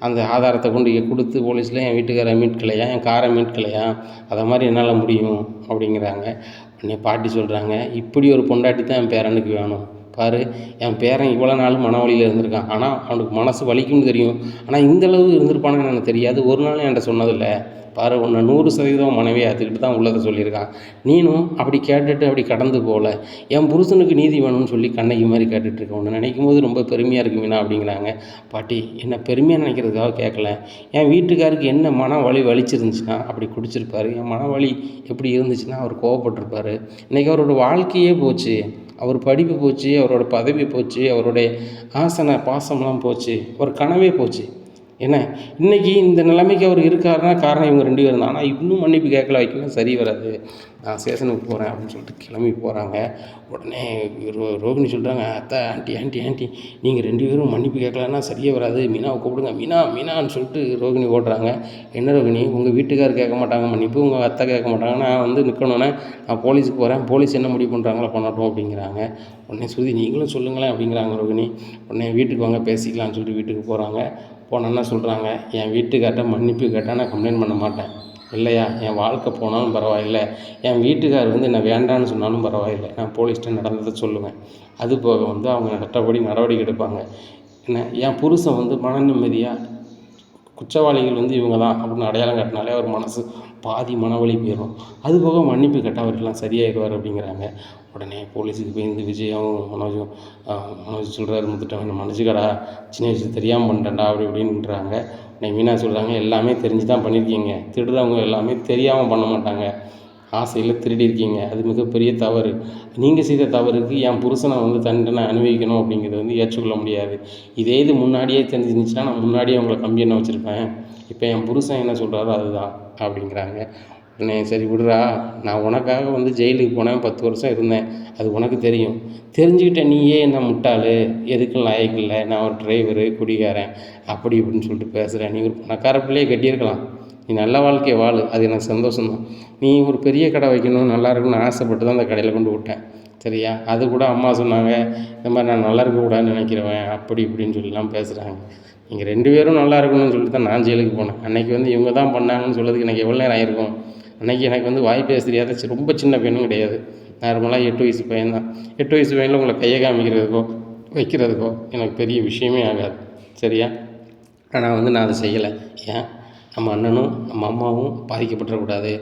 அந்த ஆதாரத்தை கொண்டு கொடுத்து போலீஸில் என் வீட்டுக்காரை மீட்கலையா, என் காரை மீட்கலையா, அதை மாதிரி என்னால் முடியும் அப்படிங்கிறாங்க. உடனே பாட்டி சொல்கிறாங்க, இப்படி ஒரு பொண்டாட்டி தான் என் பேரனுக்கு வேணும் பாரு, என் பேரன் இவ்வளோ நாள் மன வலியில் இருந்திருக்கான், ஆனால் அவனுக்கு மனசு வலிக்கும்னு தெரியும், ஆனால் இந்தளவு இருந்திருப்பான்னு எனக்கு தெரியாது, ஒரு நாள் என்கிட்ட சொன்னதில்லை பாரு, உன்னை 100% மனைவியை ஏற்றுக்கிட்டு தான் உள்ளதை சொல்லியிருக்கான், நீனும் அப்படி கேட்டுட்டு அப்படி கடந்து போகல, என் புருஷனுக்கு நீதி வேணும்னு சொல்லி கண்ணகி மாதிரி கேட்டுட்ருக்கேன், உன்னை நினைக்கும் போது ரொம்ப பெருமையாக இருக்கு மீனா அப்படிங்கிறாங்க. பாட்டி என்ன பெருமையாக நினைக்கிறதுக்காக கேட்கல, என் வீட்டுக்காருக்கு என்ன மன வலிச்சிருந்துச்சுன்னா அப்படி குடிச்சிருப்பார், என் மன வலி எப்படி இருந்துச்சுன்னா அவர் கோவப்பட்டிருப்பார், இன்றைக்கி அவரோட வாழ்க்கையே போச்சு, அவர் படிப்பு போச்சு, அவரோட பதவி போச்சு, அவருடைய ஆசனை பாசம்லாம் போச்சு, ஒரு கனவே போச்சு. என்ன இன்றைக்கி இந்த நிலைமைக்கு அவர் இருக்காருன்னா காரணம் இவங்க 2 பேரும் தான். ஆனால் இன்னும் மன்னிப்பு கேட்கல, வைக்கணும் சரி வராது, நான் ஸ்டேஷனுக்கு போகிறேன் அப்படின்னு சொல்லிட்டு கிளம்பி போகிறாங்க. உடனே ரோகிணி சொல்கிறாங்க, அத்தை ஆண்டி நீங்கள் 2 பேரும் மன்னிப்பு கேட்கலன்னா சரியே வராது, மீனாவை கூப்பிடுங்க, மீனான்னு சொல்லிட்டு ரோகிணி ஓடுறாங்க. என்ன ரோகிணி, உங்கள் வீட்டுக்காரர் கேட்க மாட்டாங்க மன்னிப்பு, உங்கள் அத்தை கேட்க மாட்டாங்க, நான் வந்து நிற்கணுன்னே நான் போலீஸுக்கு போகிறேன், போலீஸ் என்ன முடிவு பண்ணுறாங்களோ பண்ணட்டும் அப்படிங்கிறாங்க. உடனே சுருதி நீங்களும் சொல்லுங்களேன் அப்படிங்கிறாங்க ரோகிணி. உடனே வீட்டுக்கு வாங்க பேசிக்கலாம்னு சொல்லிட்டு வீட்டுக்கு போகிறாங்க. போனோன்னா சொல்கிறாங்க, என் வீட்டுக்கார்ட்ட மன்னிப்பு கேட்டால் நான் கம்ப்ளைண்ட் பண்ண மாட்டேன், இல்லையா, என் வாழ்க்கை போனாலும் பரவாயில்லை, என் வீட்டுக்கார் வந்து என்னை வேண்டான்னு சொன்னாலும் பரவாயில்லை, நான் போலீஸ்கிட்ட நடந்ததை சொல்லுவேன், அது போக வந்து அவங்க நடத்தபடி நடவடிக்கை எடுப்பாங்க, என்ன என் புருஷன் வந்து மன நிம்மதியாக குற்றவாளிகள் வந்து இவங்க தான் அப்படின்னு அடையாளம் காட்டினாலே அவர் மனசு பாதி மனவலி போயிடும், அது போக மன்னிப்பு கேட்டால் அவருக்கெல்லாம் சரியாயிடுவார் அப்படிங்கிறாங்க. உடனே போலீஸுக்கு போய் இந்த விஜயாவும் மனோஜ் சொல்கிறாரு, முத்துட்டவன் மன்னிச்சுக்கடா, சின்ன வயசு தெரியாமல் பண்ணிட்டேன்டா அப்படி இப்படின்றாங்க. உடனே மீனா சொல்கிறாங்க, எல்லாமே தெரிஞ்சு தான் பண்ணியிருக்கீங்க, திருடுறவங்க எல்லாமே தெரியாமல் பண்ண மாட்டாங்க, ஆசையில் திருடியிருக்கீங்க. அது மிகப்பெரிய தவறு. நீங்கள் செய்த தவறுக்கு என் புருஷனை வந்து தண்டனை அனுபவிக்கணும் அப்படிங்கிறது வந்து ஏற்றுக்கொள்ள முடியாது. இதே இது முன்னாடியே தெரிஞ்சிருந்துச்சுன்னா நான் முன்னாடியே உங்களை கம்பி எண்ண வச்சுருப்பேன். இப்போ என் புருஷன் என்ன சொல்கிறாரோ அதுதான் அப்படிங்கிறாங்க. உடனே சரி விடுறா, நான் உனக்காக வந்து ஜெயிலுக்கு போனேன், 10 வருஷம் இருந்தேன், அது உனக்கு தெரியும். தெரிஞ்சுக்கிட்ட நீயே என்ன முட்டாள், எதுக்கும் லாயக்கு இல்லை, நான் ஒரு டிரைவரு, குடிகாரன் அப்படி இப்படின்னு சொல்லிட்டு பேசுகிறேன். நீ ஒரு பணக்கார பிள்ளையே கட்டியிருக்கலாம், நீ நல்ல வாழ்க்கையை வாழு, அது எனக்கு சந்தோஷம்தான். நீ ஒரு பெரிய கடை வைக்கணும், நல்லா இருக்குன்னு ஆசைப்பட்டு தான் அந்த கடையில் கொண்டு விட்டேன், சரியா? அது கூட அம்மா சொன்னாங்க, இந்த மாதிரி நான் நல்லா இருக்கக்கூடாதுன்னு நினைக்கிறவன் அப்படி இப்படின்னு சொல்லிலாம் பேசுகிறாங்க. நீங்கள் 2 பேரும் நல்லா இருக்கணும்னு சொல்லிட்டு தான் நான் ஜெயிலுக்கு போனேன். அன்றைக்கி வந்து இவங்க தான் பண்ணாங்கன்னு சொல்கிறதுக்கு எனக்கு எவ்வளோ நேரம் ஆகிருக்கும். அன்றைக்கி எனக்கு வந்து வாய் பேச தெரியாத ரொம்ப சின்ன பையனும் கிடையாது. நார்மலாக 8 வயசு பையன் தான். 8 வயசு பையனில் உங்களை கையை காமிக்கிறதுக்கோ வைக்கிறதுக்கோ எனக்கு பெரிய விஷயமே ஆகாது, சரியா? ஆனால் வந்து நான் அதை செய்யலை. ஏன்? நம்ம அண்ணனும் நம்ம அம்மாவும் பாதிக்கப்பட்டுறக்கூடாது.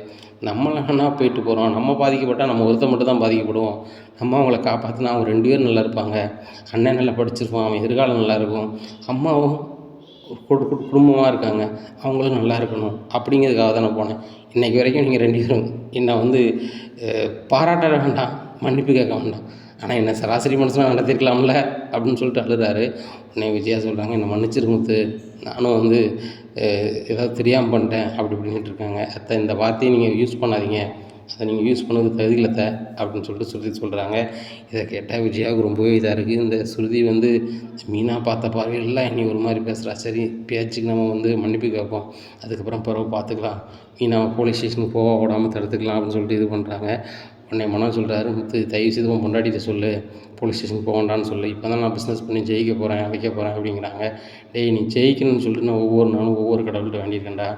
நம்மளானா போயிட்டு போகிறோம், நம்ம பாதிக்கப்பட்டால் நம்ம ஒருத்தன் மட்டும் தான் பாதிக்கப்படுவோம். நம்ம அவங்கள காப்பாற்றினா அவங்க 2 பேரும் நல்லா இருப்பாங்க. அண்ணன் நல்லா படிச்சிருப்பான், அவன் எதிர்காலம் நல்லாயிருக்கும். அம்மாவும் குடும்பமாக இருக்காங்க, அவங்களும் நல்லா இருக்கணும் அப்படிங்கிறதுக்காக தான் நான் போனேன். இன்றைக்கி வரைக்கும் நீங்கள் 2 பேரும் என்னை வந்து பாராட்ட வேண்டாம், மன்னிப்பு கேட்க வேண்டாம், ஆனால் என்ன சராசரி மனுஷனாக நடத்திருக்கலாம்ல அப்படின்னு சொல்லிட்டு அழுறாரு. உடனே விஜயா சொல்கிறாங்க, என்னை மன்னிச்சிரு முத்து, நானும் வந்து ஏதாவது தெரியாமல் பண்ணிட்டேன் அப்படி இப்படின்ட்டு இருக்காங்க. அத்தை இந்த வார்த்தையை நீங்கள் யூஸ் பண்ணாதீங்க, அதை நீங்கள் யூஸ் பண்ணது தகுதியில்லை அப்படின்னு சொல்லிட்டு ஸ்ருதி சொல்கிறாங்க. இதை கேட்டால் விஜயாவுக்கு ரொம்பவே இதாக இருக்குது. இந்த ஸ்ருதி வந்து மீனா பார்த்த பார்வையெல்லாம் என்னை ஒரு மாதிரி பேசுகிறா. சரி பேச்சுக்கு நம்ம வந்து மன்னிப்பு கேட்போம், அதுக்கப்புறம் பிறகு பார்த்துக்கலாம், மீனாவை போலீஸ் ஸ்டேஷனுக்கு போக விடாமல் தடுத்துக்கலாம் அப்படின்னு சொல்லிட்டு இது பண்ணுறாங்க. உடனே மனோ சொல்கிறாரு, முத்து தயவு செய்து உன் பொண்டாட்டிகிட்ட சொல்லு, போலீஸ் ஸ்டேஷனுக்கு போக வேண்டான்னு சொல்லு, இப்போ தான் நான் பிஸ்னஸ் பண்ணி ஜெயிக்க போகிறேன் வைக்க போகிறேன் அப்படிங்கிறாங்க. டேய் நீ ஜெயிக்கணும்னு சொல்லிட்டு நான் ஒவ்வொரு நாளும் ஒவ்வொரு கடவுள்கிட்ட வேண்டியிருக்கேன்டா.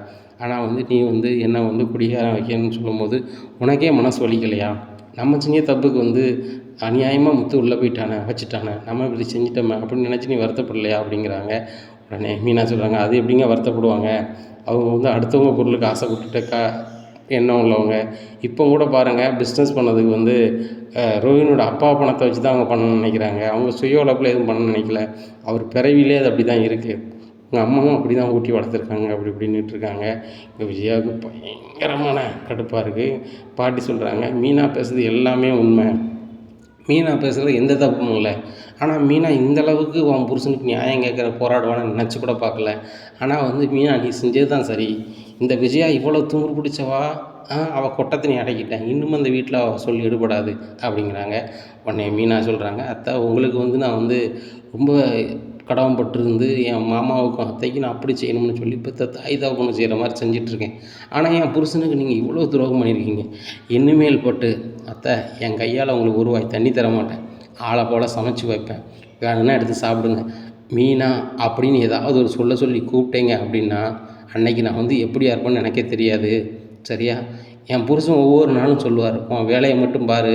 ஆனால் வந்து நீ வந்து என்னை வந்து குடிகாரன் வைக்கணும்னு சொல்லும்போது உனக்கே மனசு வலிக்கலையா? நம்ம செஞ்ச தப்புக்கு வந்து அநியாயமாக முத்து உள்ளே போயிட்டானே, வச்சுட்டானே, நம்ம இப்படி செஞ்சிட்டோமே அப்படின்னு நினச்சி நீ வருத்தப்படலையா அப்படிங்கிறாங்க. உடனே மீனா சொல்கிறாங்க, அது எப்படிங்க வருத்தப்படுவாங்க, அவங்க வந்து அடுத்தவங்க பொருளுக்கு ஆசைப்பட்டுட்டு எண்ணம் உள்ளவங்க. இப்போ கூட பாருங்கள், பிஸ்னஸ் பண்ணதுக்கு வந்து ரோஹினோட அப்பா பணத்தை வச்சு தான் அவங்க பண்ணணும்னு நினைக்கிறாங்க. அவங்க சுய உழைப்பில் எதுவும் பண்ணணும்னு நினைக்கல. அவர் பிறவிலே அது அப்படி தான் இருக்குது. உங்கள் அம்மாவும் அப்படி தான் ஊட்டி வளர்த்துருக்காங்க அப்படி இப்படின்னுட்டு இருக்காங்க. இங்கே விஜயாவுக்கு பயங்கரமான கடுப்பாக இருக்குது. பாட்டி சொல்கிறாங்க, மீனா பேசுகிறது எல்லாமே உண்மை, மீனா பேசுகிறது எந்த தப்பும் இல்லை. ஆனால் மீனா இந்தளவுக்கு உன் புருஷனுக்கு நியாயம் கேட்குற போராடுவான்னு நினச்சி கூட பார்க்கல. ஆனால் வந்து மீனா நீ செஞ்சது தான் சரி. இந்த விஜயா இவ்வளோ துமுறு பிடிச்சவா, அவள் கொட்டத்தை நீ அடக்கிட்டேன், இன்னும் அந்த வீட்டில் அவள் சொல்லி எடுபடாது அப்படிங்கிறாங்க. உடனே மீனா சொல்கிறாங்க, அத்தை உங்களுக்கு வந்து நான் வந்து ரொம்ப கடமைப்பட்டிருந்து என் மாமாவுக்கும் அத்தைக்கும் நான் அப்படி செய்யணும்னு சொல்லி இப்போ தாய் தகப்பனு செய்கிற மாதிரி செஞ்சிட்ருக்கேன். ஆனால் என் புருஷனுக்கு நீங்கள் இவ்வளோ துரோகம் பண்ணியிருக்கீங்க. இனிமேல் பட்டு அத்தை என் கையால் உங்களுக்கு ஒரு வாய் தண்ணி தர மாட்டேன், ஆளை போல் சமைச்சு வைப்பேன், வேணுன்னா எடுத்து சாப்பிடுங்க. மீனா அப்படின்னு ஏதாவது ஒரு சொல்லி கூப்பிட்டேங்க அப்படின்னா அன்னைக்கு நான் வந்து எப்படியா இருப்பேன்னு எனக்கே தெரியாது, சரியா? என் புருஷன் ஒவ்வொரு நாளும் சொல்லுவார், உன் வேலையை மட்டும் பாரு,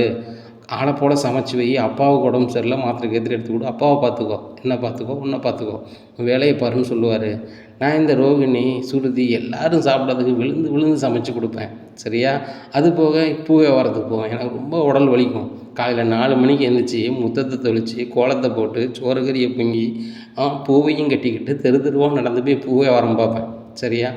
ஆளை போல் சமைச்சு வை, அப்பாவுக்கு உடம்பு சரியில்லை மாத்திரை கேத்துட்டு எடுத்து கொடு, அப்பாவை பார்த்துக்கோ, என்ன பார்த்துக்கோ, உன்னை பார்த்துக்கோ, உன் வேலையை பாருன்னு சொல்லுவார். நான் இந்த ரோகிணி சுருதி எல்லோரும் சாப்பிட்றதுக்கு விழுந்து விழுந்து சமைச்சு கொடுப்பேன், சரியா? அது போக பூ வியாபாரத்துக்கு போவேன், எனக்கு ரொம்ப உடல் வலிக்கும். காலையில் 4 மணிக்கு எழுந்திரிச்சி முத்தத்தை தெளித்து கோலத்தை போட்டு சோறுகறியை பொங்கி பூவையும் கட்டிக்கிட்டு தெருவாக நடந்து போய் பூ வியாபாரம் பார்ப்பேன், சரியா?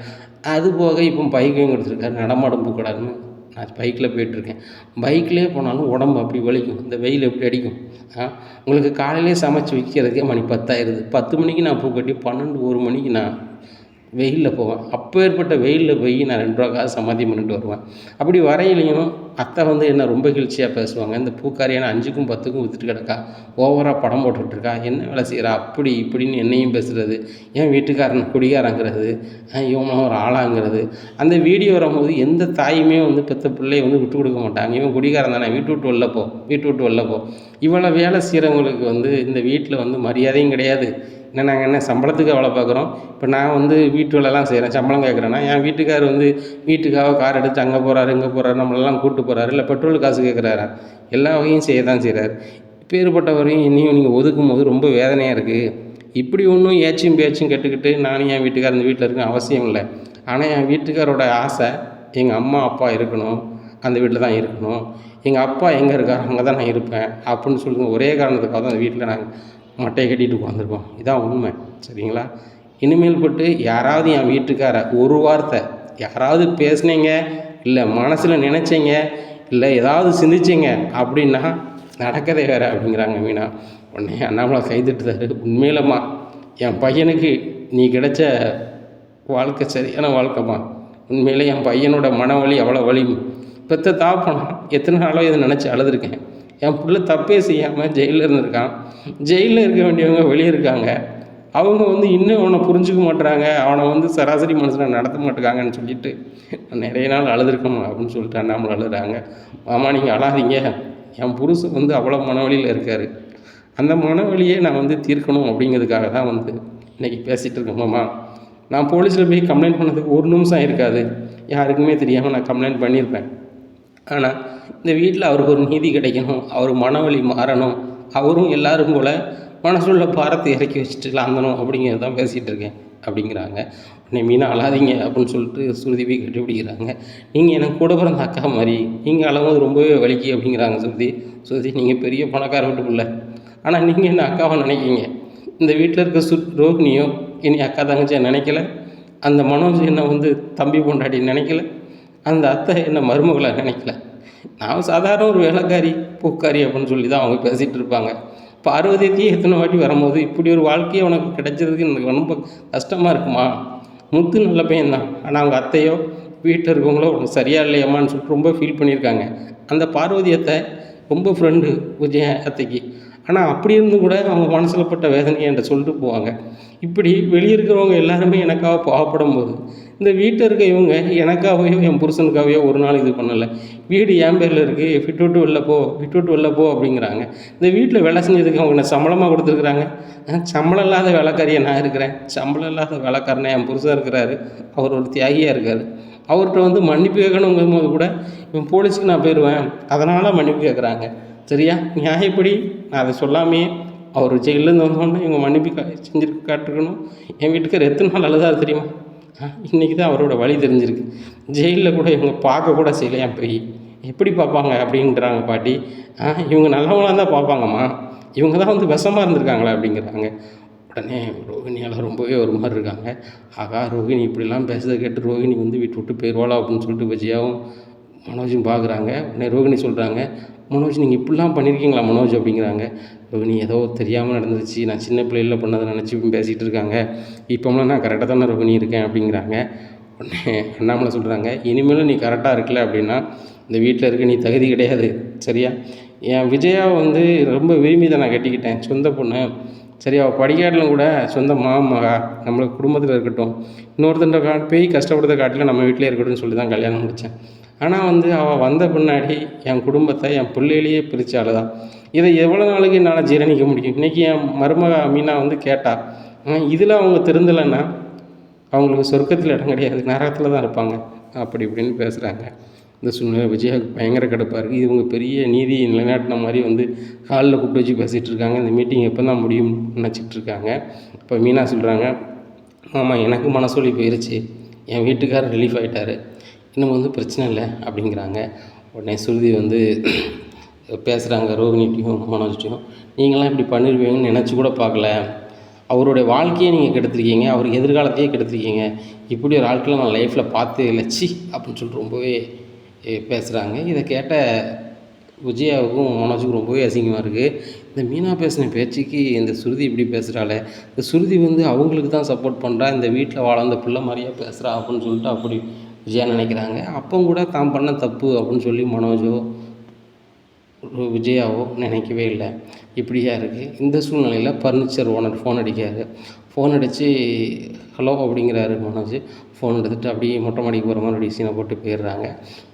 அது போக இப்போ பைக்கையும் கொடுத்துருக்காரு, நடமாடும் பூக்கடான்னு நான் பைக்கில் போயிட்டுருக்கேன். பைக்லேயே போனாலும் உடம்பு அப்படி வலிக்கும், இந்த வெயில் எப்படி அடிக்கும். உங்களுக்கு காலையிலே சமைச்சு வைக்கிறதுக்கே மணி 10 ஆயிடுது. 10 மணிக்கு நான் பூ கட்டி 12 1 மணிக்கு நான் வெயிலில் போவேன். அப்போ ஏற்பட்ட வெயிலில் போய் நான் 2 ரூபா காசு சம்பாத்தியம் பண்ணிட்டு வருவேன். அப்படி வரையிலையும் அத்தை வந்து என்ன ரொம்ப கிழ்ச்சியாக பேசுவாங்க, இந்த பூக்காரியான 5க்கும் 10க்கும் விற்றுட்டு கிடக்கா, ஓவராக படம் போட்டுட்ருக்கா, என்ன வேலை செய்கிறா அப்படி இப்படின்னு என்னையும் பேசுகிறது, என் வீட்டுக்காரன் குடிகாரங்கிறது, இவனும் ஒரு ஆளாங்கிறது. அந்த வீடியோ வரும்போது எந்த தாயுமே வந்து பெற்ற பிள்ளையை வந்து விட்டு கொடுக்க மாட்டாங்க. இவன் குடிகாரன் தானே, வீட்டு விட்டு வெளில போ. இவ்வளோ வேலை செய்கிறவங்களுக்கு வந்து இந்த வீட்டில் வந்து மரியாதையும் கிடையாது. நாங்கள் என்ன சம்பளத்துக்கு வேலை பார்க்குறோம்? இப்போ நான் வந்து வீட்டு வேலைலாம் செய்கிறேன், சம்பளம் கேட்குறேன்னா என் வீட்டுக்கார் வந்து வீட்டுக்காக கார் எடுத்து அங்கே போகிறாரு இங்கே போகிறாரு நம்மளெல்லாம் கூப்பிட்டு போகிறாரு, இல்லை பெட்ரோல் காசு கேட்குறாரா? எல்லா வகையும் செய்ய தான் செய்கிறார். இப்பேற்பட்டவரையும் இன்னையும் நீங்கள் ஒதுக்கும் போது ரொம்ப வேதனையாக இருக்குது. இப்படி ஒன்றும் ஏச்சும் பேச்சும் கேட்டுக்கிட்டு நானும் என் வீட்டுக்கார் இந்த வீட்டில் இருக்க அவசியம் இல்லை. ஆனால் என் வீட்டுக்காரோட ஆசை எங்கள் அம்மா அப்பா இருக்கணும், அந்த வீட்டில் தான் இருக்கணும், எங்கள் அப்பா எங்கே இருக்கார் அங்கே தான் நான் இருப்பேன் அப்படின்னு சொல்லுங்கள். ஒரே காரணத்துக்காக தான் அந்த வீட்டில் நாங்கள் மட்டையை கட்டிட்டு உட்காந்துருக்கோம். இதான் உண்மை, சரிங்களா? இனிமேல் பட்டு யாராவது என் வீட்டுக்கார ஒரு வார்த்தை யாராவது பேசுனீங்க இல்லை மனசில் நினச்சிங்க, இல்லை ஏதாவது சிந்திச்சிங்க அப்படின்னா நடக்கதே வேறு அப்படிங்கிறாங்க மீனா. உடனே அண்ணாமலை கைதட்டுறாரு. உண்மையிலம்மா என் பையனுக்கு நீ கிடைச்ச வாழ்க்கை சரியான வாழ்க்கைம்மா. உண்மையிலே என் பையனோட மனவலி அவ்வளோ வலி. பெற்ற தாப்பனா எத்தனை நாளாக இதை நினச்சி அழுதுருக்கேன். என் பிள்ளை தப்பே செய்யாமல் ஜெயிலில் இருந்திருக்கான். ஜெயிலில் இருக்க வேண்டியவங்க வெளியே இருக்காங்க. அவங்க இன்னும் அவனை புரிஞ்சுக்க மாட்டுறாங்க, அவனை சராசரி மனுஷனை நடத்த மாட்டேங்காங்கன்னு சொல்லிட்டு நான் நிறைய நாள் அழுதுருக்கேம்மா அப்படின்னு சொல்லிட்டு அண்ணாமலை அழுதுறாங்க. மாமா நீங்கள் அழாதீங்க, என் புருஷன் அவ்வளோ மனவலியில் இருக்கார். அந்த மனவலியை நான் தீர்க்கணும் அப்படிங்கிறதுக்காக தான் இன்றைக்கி பேசிகிட்டு இருக்கேன் மாமா. நான் போலீஸில் போய் கம்ப்ளைண்ட் பண்ணதுக்கு ஒரு நிமிஷம் இருக்காது, யாருக்குமே தெரியாமல் நான் கம்ப்ளைண்ட் பண்ணியிருப்பேன். ஆனால் இந்த வீட்டில் அவருக்கு ஒரு நீதி கிடைக்கணும், அவர் மனவலி மாறணும், அவரும் எல்லோரும் போல் மனசுள்ள பாரத்தை இறக்கி வச்சுட்டு லாந்தணும் அப்படிங்கிறது தான் பேசிகிட்டு இருக்கேன் அப்படிங்கிறாங்க. உடனே மீனா அழாதீங்க அப்படின்னு சொல்லிட்டு சுருதி போய் கட்டிப்பிடிக்கிறாங்க. நீங்கள் எனக்கு கூட பிறந்த அக்கா மாதிரி, நீங்கள் அழும்போது ரொம்பவே வலிக்கு அப்படிங்கிறாங்க சுருதி. நீங்கள் பெரிய பணக்கார வீட்டுக்குள்ள, ஆனால் நீங்கள் என்ன அக்காவை நினைக்கிங்க. இந்த வீட்டில் இருக்க ரோகிணியோ இனி அக்கா தங்கச்சியை நினைக்கல, அந்த மனோஜ் என்னை தம்பி பொண்டாட்டி நினைக்கல, அந்த அத்தை என்ன மருமகளை நினைக்கல. நான் சாதாரண ஒரு வேலைக்காரி பூக்காரி அப்படின்னு சொல்லி தான் அவங்க பேசிகிட்டு இருப்பாங்க. பார்வதியத்தையே எத்தனை வாட்டி வரும்போது இப்படி ஒரு வாழ்க்கையை உனக்கு கிடைச்சதுக்கு எனக்கு ரொம்ப கஷ்டமாக இருக்குமா. முத்து நல்ல பையன்தான், ஆனால் அவங்க அத்தையோ வீட்டில் இருக்கவங்களோ உனக்கு சரியாக இல்லையம்மான்னு சொல்லிட்டு ரொம்ப ஃபீல் பண்ணியிருக்காங்க. அந்த பார்வதி அத்தை ரொம்ப ஃப்ரெண்டு விஜய அத்தைக்கு. ஆனால் அப்படி இருந்தும் கூட அவங்க மனசில் பட்ட வேதனையை என்கிட்ட சொல்லிட்டு போவாங்க. இப்படி வெளியே இருக்கிறவங்க எல்லாருமே எனக்காக பாவப்படும் போது இந்த வீட்டில் இருக்க இவங்க எனக்காகவையோ என் புருஷனுக்காகவையோ ஒரு நாள் இது பண்ணலை. வீடு என் பேரில் இருக்குது, விட்டு வெளில போ அப்படிங்கிறாங்க. இந்த வீட்டில் வேலை செஞ்சதுக்கு அவங்க என்ன சம்பளமாக கொடுத்துருக்குறாங்க? சம்பளம் இல்லாத வேலைக்காரியை நான் இருக்கிறேன், சம்பளம் இல்லாத வேலைக்காரனை என் புருஷன் இருக்கிறாரு, அவர் ஒரு தியாகியாக இருக்கார். அவர்கிட்ட மன்னிப்பு கேட்கணுங்கும் போது கூட இவன் போலீஸுக்கு நான் போயிடுவேன், அதனால் மன்னிப்பு கேட்குறாங்க. சரியா? நியாயப்படி நான் அதை சொல்லாமையே அவர் ஜெயிலேருந்து வந்தோடனே இவங்க மன்னிப்பு செஞ்சுருக்கு காட்டிருக்கணும். என் வீட்டுக்கார் எத்தனை நாள் அழுதாரு தெரியுமா? இன்றைக்கி தான் அவரோட வழி தெரிஞ்சிருக்கு. ஜெயிலில் கூட இவங்க பார்க்க கூட செய்யலையா, போய் எப்படி பார்ப்பாங்க அப்படின்றாங்க பாட்டி. இவங்க நல்லவங்களாக தான் பார்ப்பாங்கம்மா, இவங்க தான் விஷமாக இருந்திருக்காங்களா அப்படிங்கிறாங்க. உடனே ரோகிணியால் ரொம்பவே ஒரு மாதிரி இருக்காங்க. ஆகா, ரோகிணி இப்படிலாம் பேசுறதை கேட்டு ரோகிணி வீட்டு விட்டு போயிடுவாளா அப்படின்னு சொல்லிட்டு விஜயாவும் மனோஜும் பார்க்குறாங்க. உடனே ரோகிணி சொல்கிறாங்க, மனோஜ் நீங்கள் இப்படிலாம் பண்ணியிருக்கீங்களா மனோஜ் அப்படிங்கிறாங்க. ரோகிணி ஏதோ தெரியாமல் நடந்துருச்சு, நான் சின்ன பிள்ளையில் பண்ணதை நினச்சி பேசிகிட்டு இருக்காங்க, இப்போம்லாம் நான் கரெக்டாக தானே ரோகிணி இருக்கேன் அப்படிங்கிறாங்க. உடனே அண்ணாமலை சொல்கிறாங்க, இனிமேலும் நீ கரெக்டாக இருக்கல அப்படின்னா இந்த வீட்டில் இருக்க நீ தகுதி கிடையாது. சரியா? என் விஜயாவை ரொம்ப விரும்பி தான் நான் கட்டிக்கிட்டேன், சொந்த பொண்ணு. சரி, அவள் படிக்காட்டிலும் கூட சொந்த மாமகா, நம்மளுக்கு குடும்பத்தில் இருக்கட்டும், இன்னொருத்தண்ட போய் கஷ்டப்படுறத காட்டிலும் நம்ம வீட்டிலே இருக்கட்டும்னு சொல்லி தான் கல்யாணம் முடித்தேன். ஆனால் அவள் வந்த பின்னாடி என் குடும்பத்தை என் பிள்ளையிலேயே பிரித்தாள் தான். இதை எவ்வளோ நாளைக்கு என்னால் ஜீரணிக்க முடியும்? இன்றைக்கி என் மருமக மீனா கேட்டா, இதில் அவங்க திருந்தலைன்னா அவங்களுக்கு சொர்க்கத்தில் இடம் கிடையாது, நரகத்தில் தான் இருப்பாங்க அப்படி இப்படின்னு பேசுகிறாங்க. இந்த சூழ்நிலை விஜயாவுக்கு பயங்கர கடுப்பாக இருக்குது. இவங்க பெரிய நீதி நிலைநாட்டின மாதிரி காலில் கூப்பிட்டு வச்சு பேசிகிட்டு இருக்காங்க. இந்த மீட்டிங் எப்போ தான் முடியும்னு நினச்சிட்டு இருக்காங்க. இப்போ மீனா சொல்கிறாங்க, ஆமாம் எனக்கு மனசொலி போயிடுச்சு, என் வீட்டுக்காரர் ரிலீஃப் ஆகிட்டார், இன்னும் பிரச்சனை இல்லை அப்படிங்கிறாங்க. உடனே சுருதி பேசுகிறாங்க ரோகிணிட்டையும் மனோஜ்ட்டையும், நீங்களாம் இப்படி பண்ணிடுவீங்கன்னு நினச்சி கூட பார்க்கல, அவருடைய வாழ்க்கையை நீங்கள் கெடுத்துருக்கீங்க, அவருக்கு எதிர்காலத்தையே கெடுத்துருக்கீங்க, இப்படி ஒரு ஆட்களை நான் லைஃப்பில் பார்த்தே இல்லை, சி அப்படின்னு சொல்லிட்டு ரொம்பவே பேசுகிறாங்க. இதை கேட்ட விஜயாவுக்கும் மனோஜுக்கும் ரொம்பவே அசிங்கமாக இருக்குது. இந்த மீனா பேசின பேச்சுக்கு இந்த சுருதி இப்படி பேசுகிறாளே, இந்த சுருதி அவங்களுக்கு தான் சப்போர்ட் பண்ணுறா, இந்த வீட்டில் வாழ்ந்த பிள்ளை மாதிரியே பேசுகிறா அப்படின்னு சொல்லிட்டு அப்படி விஜயா நினைக்கிறாங்க. அப்போ கூட தான் பண்ண தப்பு அப்படின்னு சொல்லி மனோஜோ விஜயாவோ நினைக்கவே இல்லை. இப்படியா இருக்குது. இந்த சூழ்நிலையில் ஃபர்னிச்சர் ஓனர் ஃபோன் அடிக்காரு. ஃபோன் அடித்து ஹலோ அப்படிங்கிறாரு மனோஜ். ஃபோன் எடுத்துகிட்டு அப்படியே மொட்டை மாடிக்கு போகிற மாதிரி சீனை போட்டு போயிடுறாங்க.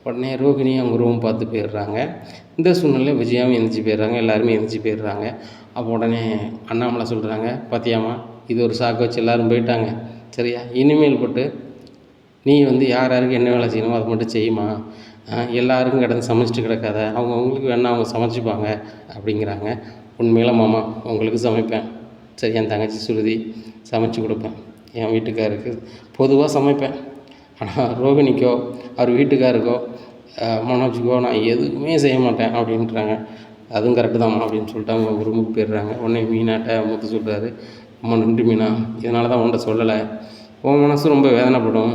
உடனே ரோகிணி அவங்க ரூம் பார்த்து போயிடுறாங்க. இந்த சூழ்நிலையில் விஜயாவும் எழுந்திரிச்சு போயிடுறாங்க, எல்லாருமே எழுந்திரிச்சு போயிடுறாங்க. அப்போ உடனே அண்ணாமலை சொல்கிறாங்க, பார்த்தியாம்மா இது ஒரு சாக்கு வச்சு எல்லோரும் போயிட்டாங்க, சரியா? இனிமேல் போட்டு நீ யார் யாருக்கு என்ன வேலை செய்யணுமோ அதை மட்டும் செய்யுமா, எல்லாருக்கும் கிடந்து சமைச்சிட்டு கிடக்காத, அவங்களுக்கு வேணால் அவங்க சமைச்சிப்பாங்க அப்படிங்கிறாங்க. உண்மையில மாமா உங்களுக்கு சமைப்பேன், சரி, என் தங்கச்சி சுருதி சமைச்சு கொடுப்பேன், என் வீட்டுக்காருக்கு பொதுவாக சமைப்பேன், ஆனால் ரோகிணிக்கோ அவர் வீட்டுக்காருக்கோ மனோஜுக்கோ நான் எதுவுமே செய்ய மாட்டேன் அப்படின்றாங்க. அதுவும் கரெக்டு தான்மா அப்படின்னு சொல்லிட்டு அவங்க ரூமுக்கு போயிடுறாங்க. உடனே மீனாட்ட முத்து சொல்கிறாரு, அம்மா நன்றி மீனா, இதனால தான் உன்கிட்ட சொல்லலை, உன் மனசு ரொம்ப வேதனைப்படும்,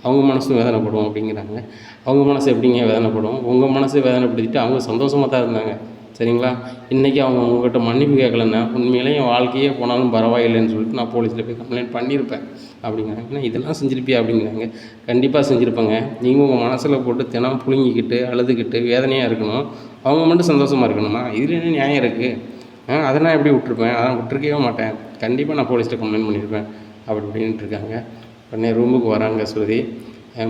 அவங்க மனசும் வேதனைப்படும் அப்படிங்கிறாங்க. அவங்க மனசு எப்படிங்க வேதனைப்படும்? உங்கள் மனசு வேதனைப்படுத்திட்டு அவங்க சந்தோஷமாக தான் இருந்தாங்க. சரிங்களா? இன்றைக்கி அவங்க உங்கள்கிட்ட மன்னிப்பு கேட்கலன்னா உண்மையிலே என் வாழ்க்கையே போனாலும் பரவாயில்லைன்னு சொல்லிட்டு நான் போலீஸில் போய் கம்ப்ளைண்ட் பண்ணியிருப்பேன் அப்படிங்கிறாங்க. ஏன்னா இதெல்லாம் செஞ்சுருப்பியா அப்படிங்கிறாங்க. கண்டிப்பாக செஞ்சுருப்பேங்க. நீங்கள் உங்கள் மனசில் போட்டு தினம் புழுங்கிக்கிட்டு அழுதுகிட்டு வேதனையாக இருக்கணும், அவங்க மட்டும் சந்தோஷமாக இருக்கணுமா? இதில் என்ன நியாயம் இருக்குது? அதை நான் எப்படி விட்டுருப்பேன்? அதான் விட்டுருக்கவே மாட்டேன். கண்டிப்பாக நான் போலீஸ்கிட்ட கம்ப்ளைண்ட் பண்ணியிருப்பேன் அப்படி இப்படின்ட்டு இருக்காங்க. உடனே ரூமுக்கு வராங்க ஸ்ருதி.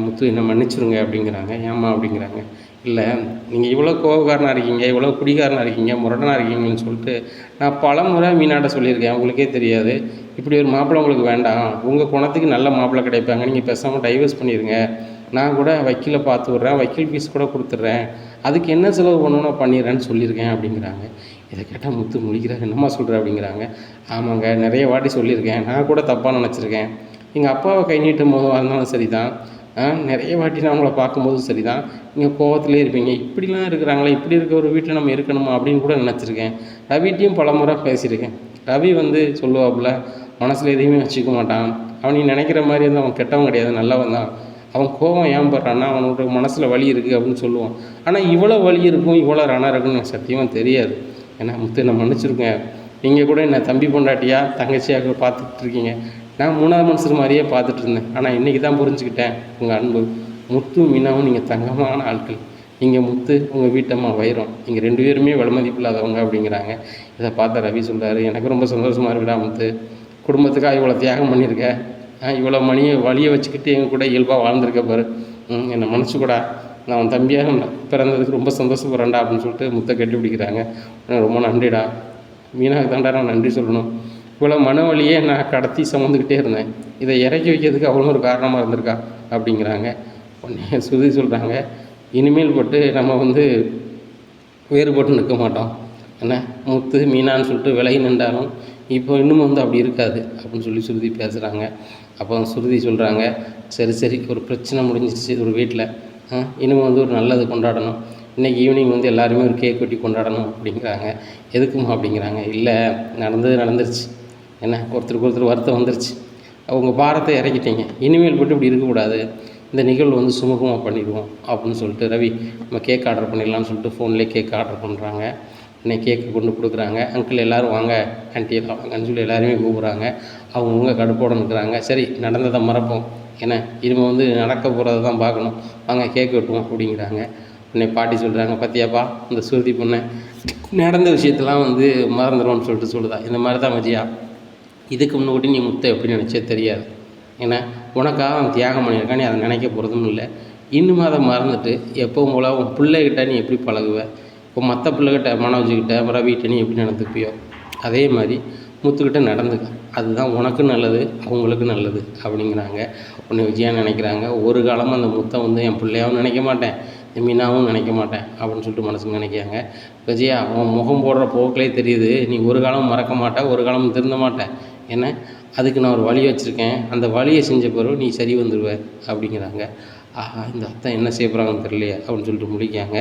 முத்து என்னை மன்னிச்சிருங்க அப்படிங்கிறாங்க. ஏம்மா அப்படிங்கிறாங்க. இல்லை நீங்கள் இவ்வளோ கோபக்காரனாக இருக்கீங்க, இவ்வளோ குடிகாரனாக இருக்கீங்க, முரடனாக இருக்கீங்கன்னு சொல்லிட்டு நான் பல முறை மீனாட்ட சொல்லியிருக்கேன். உங்களுக்கே தெரியாது. இப்படி ஒரு மாப்பிள்ளை உங்களுக்கு வேண்டாம், உங்கள் குணத்துக்கு நல்ல மாப்பிள்ளை கிடைப்பாங்க, நீங்கள் பேசாமல் டைவர்ஸ் பண்ணிடுங்க, நான் கூட வக்கீலை பார்த்து விட்றேன், வக்கீல் ஃபீஸ் கூட கொடுத்துட்றேன், அதுக்கு என்ன செலவு பண்ணணும் பண்ணிடுறேன்னு சொல்லியிருக்கேன் அப்படிங்கிறாங்க. இதை கேட்டால் முத்து முடிக்கிறார். என்னம்மா சொல்கிற அப்படிங்கிறாங்க. ஆமாங்க, நிறைய வாட்டி சொல்லியிருக்கேன், நான் கூட தப்பாக நினச்சிருக்கேன். எங்கள் அப்பாவை கை நீட்டும் போது இருந்தாலும் சரி தான், நிறைய வாட்டி நான் அவங்கள பார்க்கும்போதும் சரி தான், நீங்கள் கோவத்திலே இருப்பீங்க. இப்படிலாம் இருக்கிறாங்களே, இப்படி இருக்க ஒரு வீட்டில் நம்ம இருக்கணுமா அப்படின்னு கூட நினச்சிருக்கேன். ரவிட்டையும் பல முறை பேசியிருக்கேன். ரவி சொல்லுவாப்புல, மனசில் எதையுமே வச்சுக்க மாட்டான், அவன் நீ நினைக்கிற மாதிரி வந்து அவன் கெட்டவன் கிடையாது, நல்லவன் தான். அவன் கோவம் ஏன் படுறான்னா அவனோட மனசில் வலி இருக்குது அப்படின்னு சொல்லுவான். ஆனால் இவ்வளோ வலி இருக்கும், இவ்வளோ ரணம் இருக்குன்னு எனக்கு சத்தியமாக தெரியாது. ஏன்னா முத்து என்னை மன்னிச்சிருக்கேன், நீங்கள் கூட என்னை தம்பி பொண்டாட்டியா தங்கச்சியாக பார்த்துட்டு இருக்கீங்க, நான் 3வது மனுஷர் மாதிரியே பார்த்துட்டு இருந்தேன். ஆனால் இன்றைக்கி தான் புரிஞ்சுக்கிட்டேன் உங்கள் அன்பு. முத்து மீனாவும் நீங்கள் தங்கமான ஆட்கள். நீங்கள் முத்து, உங்கள் வீட்டம்மா வைரம், நீங்கள் 2 பேருமே விலைமதிப்பு இல்லாதவங்க அப்படிங்கிறாங்க. இதை பார்த்த ரவி சொல்கிறாரு, எனக்கு ரொம்ப சந்தோஷமாக இருக்குடா முத்து, குடும்பத்துக்காக இவ்வளோ தியாகம் பண்ணியிருக்க, இவ்வளோ வலியை வச்சுக்கிட்டு எங்கள் கூட இயல்பாக வாழ்ந்துருக்க பாரு, என்னை மன்னிச்சுக்கூடா, நான் அவன் தம்பியாக பிறந்ததுக்கு ரொம்ப சந்தோஷப்படுறேன்டா அப்படின்னு சொல்லிட்டு முத்தை கட்டி பிடிக்கிறாங்க. ரொம்ப நன்றிடா, மீனாவுக்கு தாண்டா நான் நன்றி சொல்லணும், இவ்வளோ மன வலியே நான் கடத்தி சுமந்துக்கிட்டே இருந்தேன், இதை இறக்கி வைக்கிறதுக்கு அவ்வளோ ஒரு காரணமாக இருந்திருக்கா அப்படிங்கிறாங்க. உடனே ஸ்ருதி சொல்கிறாங்க, இனிமேல் பட்டு நம்ம வேறுபட்டு நிற்க மாட்டோம், என்ன முத்து மீனான்னு சொல்லிட்டு விலகி நின்றாலும் இப்போ இன்னும் அப்படி இருக்காது அப்படின்னு சொல்லி ஸ்ருதி பேசுகிறாங்க. அப்போ ஸ்ருதி சொல்கிறாங்க, சரி சரி, ஒரு பிரச்சனை முடிஞ்சிச்சு ஒரு வீட்டில், இனிமேல் ஒரு நல்லது கொண்டாடணும், இன்றைக்கி ஈவினிங் எல்லாருமே ஒரு கேக் வெட்டி கொண்டாடணும் அப்படிங்கிறாங்க. எதுக்குமா அப்படிங்கிறாங்க. இல்லை, நடந்துருச்சு, என்ன ஒருத்தருக்கு ஒருத்தர் வருத்தம் வந்துருச்சு, அவங்க பாரத்தை இறக்கிட்டீங்க, இனிமேல் போட்டு இப்படி இருக்கக்கூடாது, இந்த நிகழ்வு சுமூகமாக பண்ணிடுவோம் அப்படின்னு சொல்லிட்டு ரவி நம்ம கேக் ஆர்டர் பண்ணிடலான்னு சொல்லிட்டு ஃபோன்லேயே கேக் ஆர்டர் பண்ணுறாங்க. இன்னைக்கு கேக்கு கொண்டு கொடுக்குறாங்க. அங்கிள் எல்லோரும் வாங்க, ஆன்ட்டி எல்லாம் வாங்கன்னு சொல்லி எல்லாருமே கூப்பிட்றாங்க. அவங்கவுங்க கடுப்போடு நிற்கிறாங்க. சரி, நடந்ததை மறப்போம், ஏன்னா இனிமேல் நடக்க போகிறத தான் பார்க்கணும், வாங்க கேக் வெட்டுவோம் அப்படிங்கிறாங்க. உடனே பாட்டி சொல்கிறாங்க, பார்த்தியாப்பா இந்த ஸ்ருதி பொண்ணை நடந்த விஷயத்தெல்லாம் மறந்துடும்னு சொல்லிட்டு சொல்லுதா. இந்த மாதிரி தான் விஜயா, இதுக்கு முன்னாடி நீ முத்தை எப்படி நினச்சே தெரியாது, ஏன்னா உனக்காக அவன் தியாகம் பண்ணியிருக்கான், நீ அதை நினைக்க போகிறதும் இல்லை. இன்னும் அதை மறந்துட்டு எப்பவும் போல் உன் பிள்ளைகிட்ட நீ எப்படி பழகுவ, இப்போ மற்ற பிள்ளைகிட்ட மனோஜ்கிட்ட ரவிகிட்ட நீ எப்படி நடந்துப்பியோ அதே மாதிரி முத்துக்கிட்ட நடந்துக்க, அதுதான் உனக்கும் நல்லது அவங்களுக்கும் நல்லது அப்படிங்கிறாங்க. உன்னை விஜயா நினைக்கிறாங்க, ஒரு காலமாக அந்த முத்தை என் பிள்ளையாகவும் நினைக்க மாட்டேன், என் மீனாவும் நினைக்க மாட்டேன் அப்படின்னு சொல்லிட்டு மனசுக்கு நினைக்கிறாங்க. விஜயா, அவன் முகம் போடுற போக்கிலே தெரியுது, நீ ஒரு காலம் மறக்க மாட்டேன், ஒரு காலம் திருந்த மாட்டேன், ஏன்னா அதுக்கு நான் ஒரு வழி வச்சுருக்கேன், அந்த வழியை செஞ்ச பிறகு நீ சரி வந்துடுவ அப்படிங்கிறாங்க. ஆஹா, இந்த அத்தை என்ன செய்ய போகிறாங்கன்னு தெரியலையே அப்படின்னு சொல்லிட்டு முடிக்காங்க.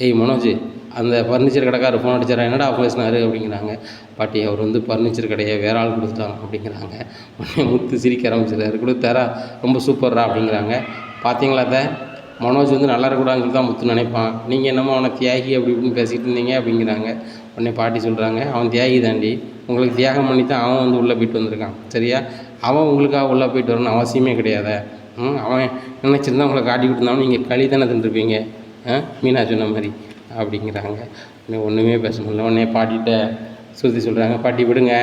ஏய் மனோஜ், அந்த ஃபர்னிச்சர் கடைக்காரர் ஃபோன் அடிச்சாரா, என்னடா பேசினாரு அப்படிங்கிறாங்க. பாட்டி, அவர் ஃபர்னிச்சர் கடையை வேற ஆள் கொடுத்துட்டாங்க அப்படிங்கிறாங்க. உடனே முத்து சிரிக்க ஆரம்பிச்சிடாரு. கொடுத்தாரா, ரொம்ப சூப்பர்ரா அப்படிங்கிறாங்க. பார்த்தீங்களா அத்தை, மனோஜ் நல்லா இருக்கக்கூடாதுன்னு சொல்லி தான் முத்து நினைப்பான், நீங்கள் என்னமோ அவனை தியாகி அப்படி இப்படின்னு பேசிகிட்டு இருந்தீங்க அப்படிங்கிறாங்க. உடனே பாட்டி சொல்கிறாங்க, அவன் தியாகி தாண்டி, உங்களுக்கு தியாகம் பண்ணி தான் அவன் உள்ளே போயிட்டு வந்திருக்கான், சரியா, அவன் உங்களுக்காக உள்ளே போயிட்டு வரணும்னு அவசியமே கிடையாது. அவன் நினச்சிருந்தா உங்களை காட்டி விட்டுருந்தாலும் நீங்கள் களி தானே தின்றுருப்பீங்க, மீனா சொன்ன மாதிரி அப்படிங்கிறாங்க. இன்னும் ஒன்றுமே பேச முடியல. உடனே பாட்டிகிட்ட ஸ்ருதி சொல்கிறாங்க, பாட்டி விடுங்க,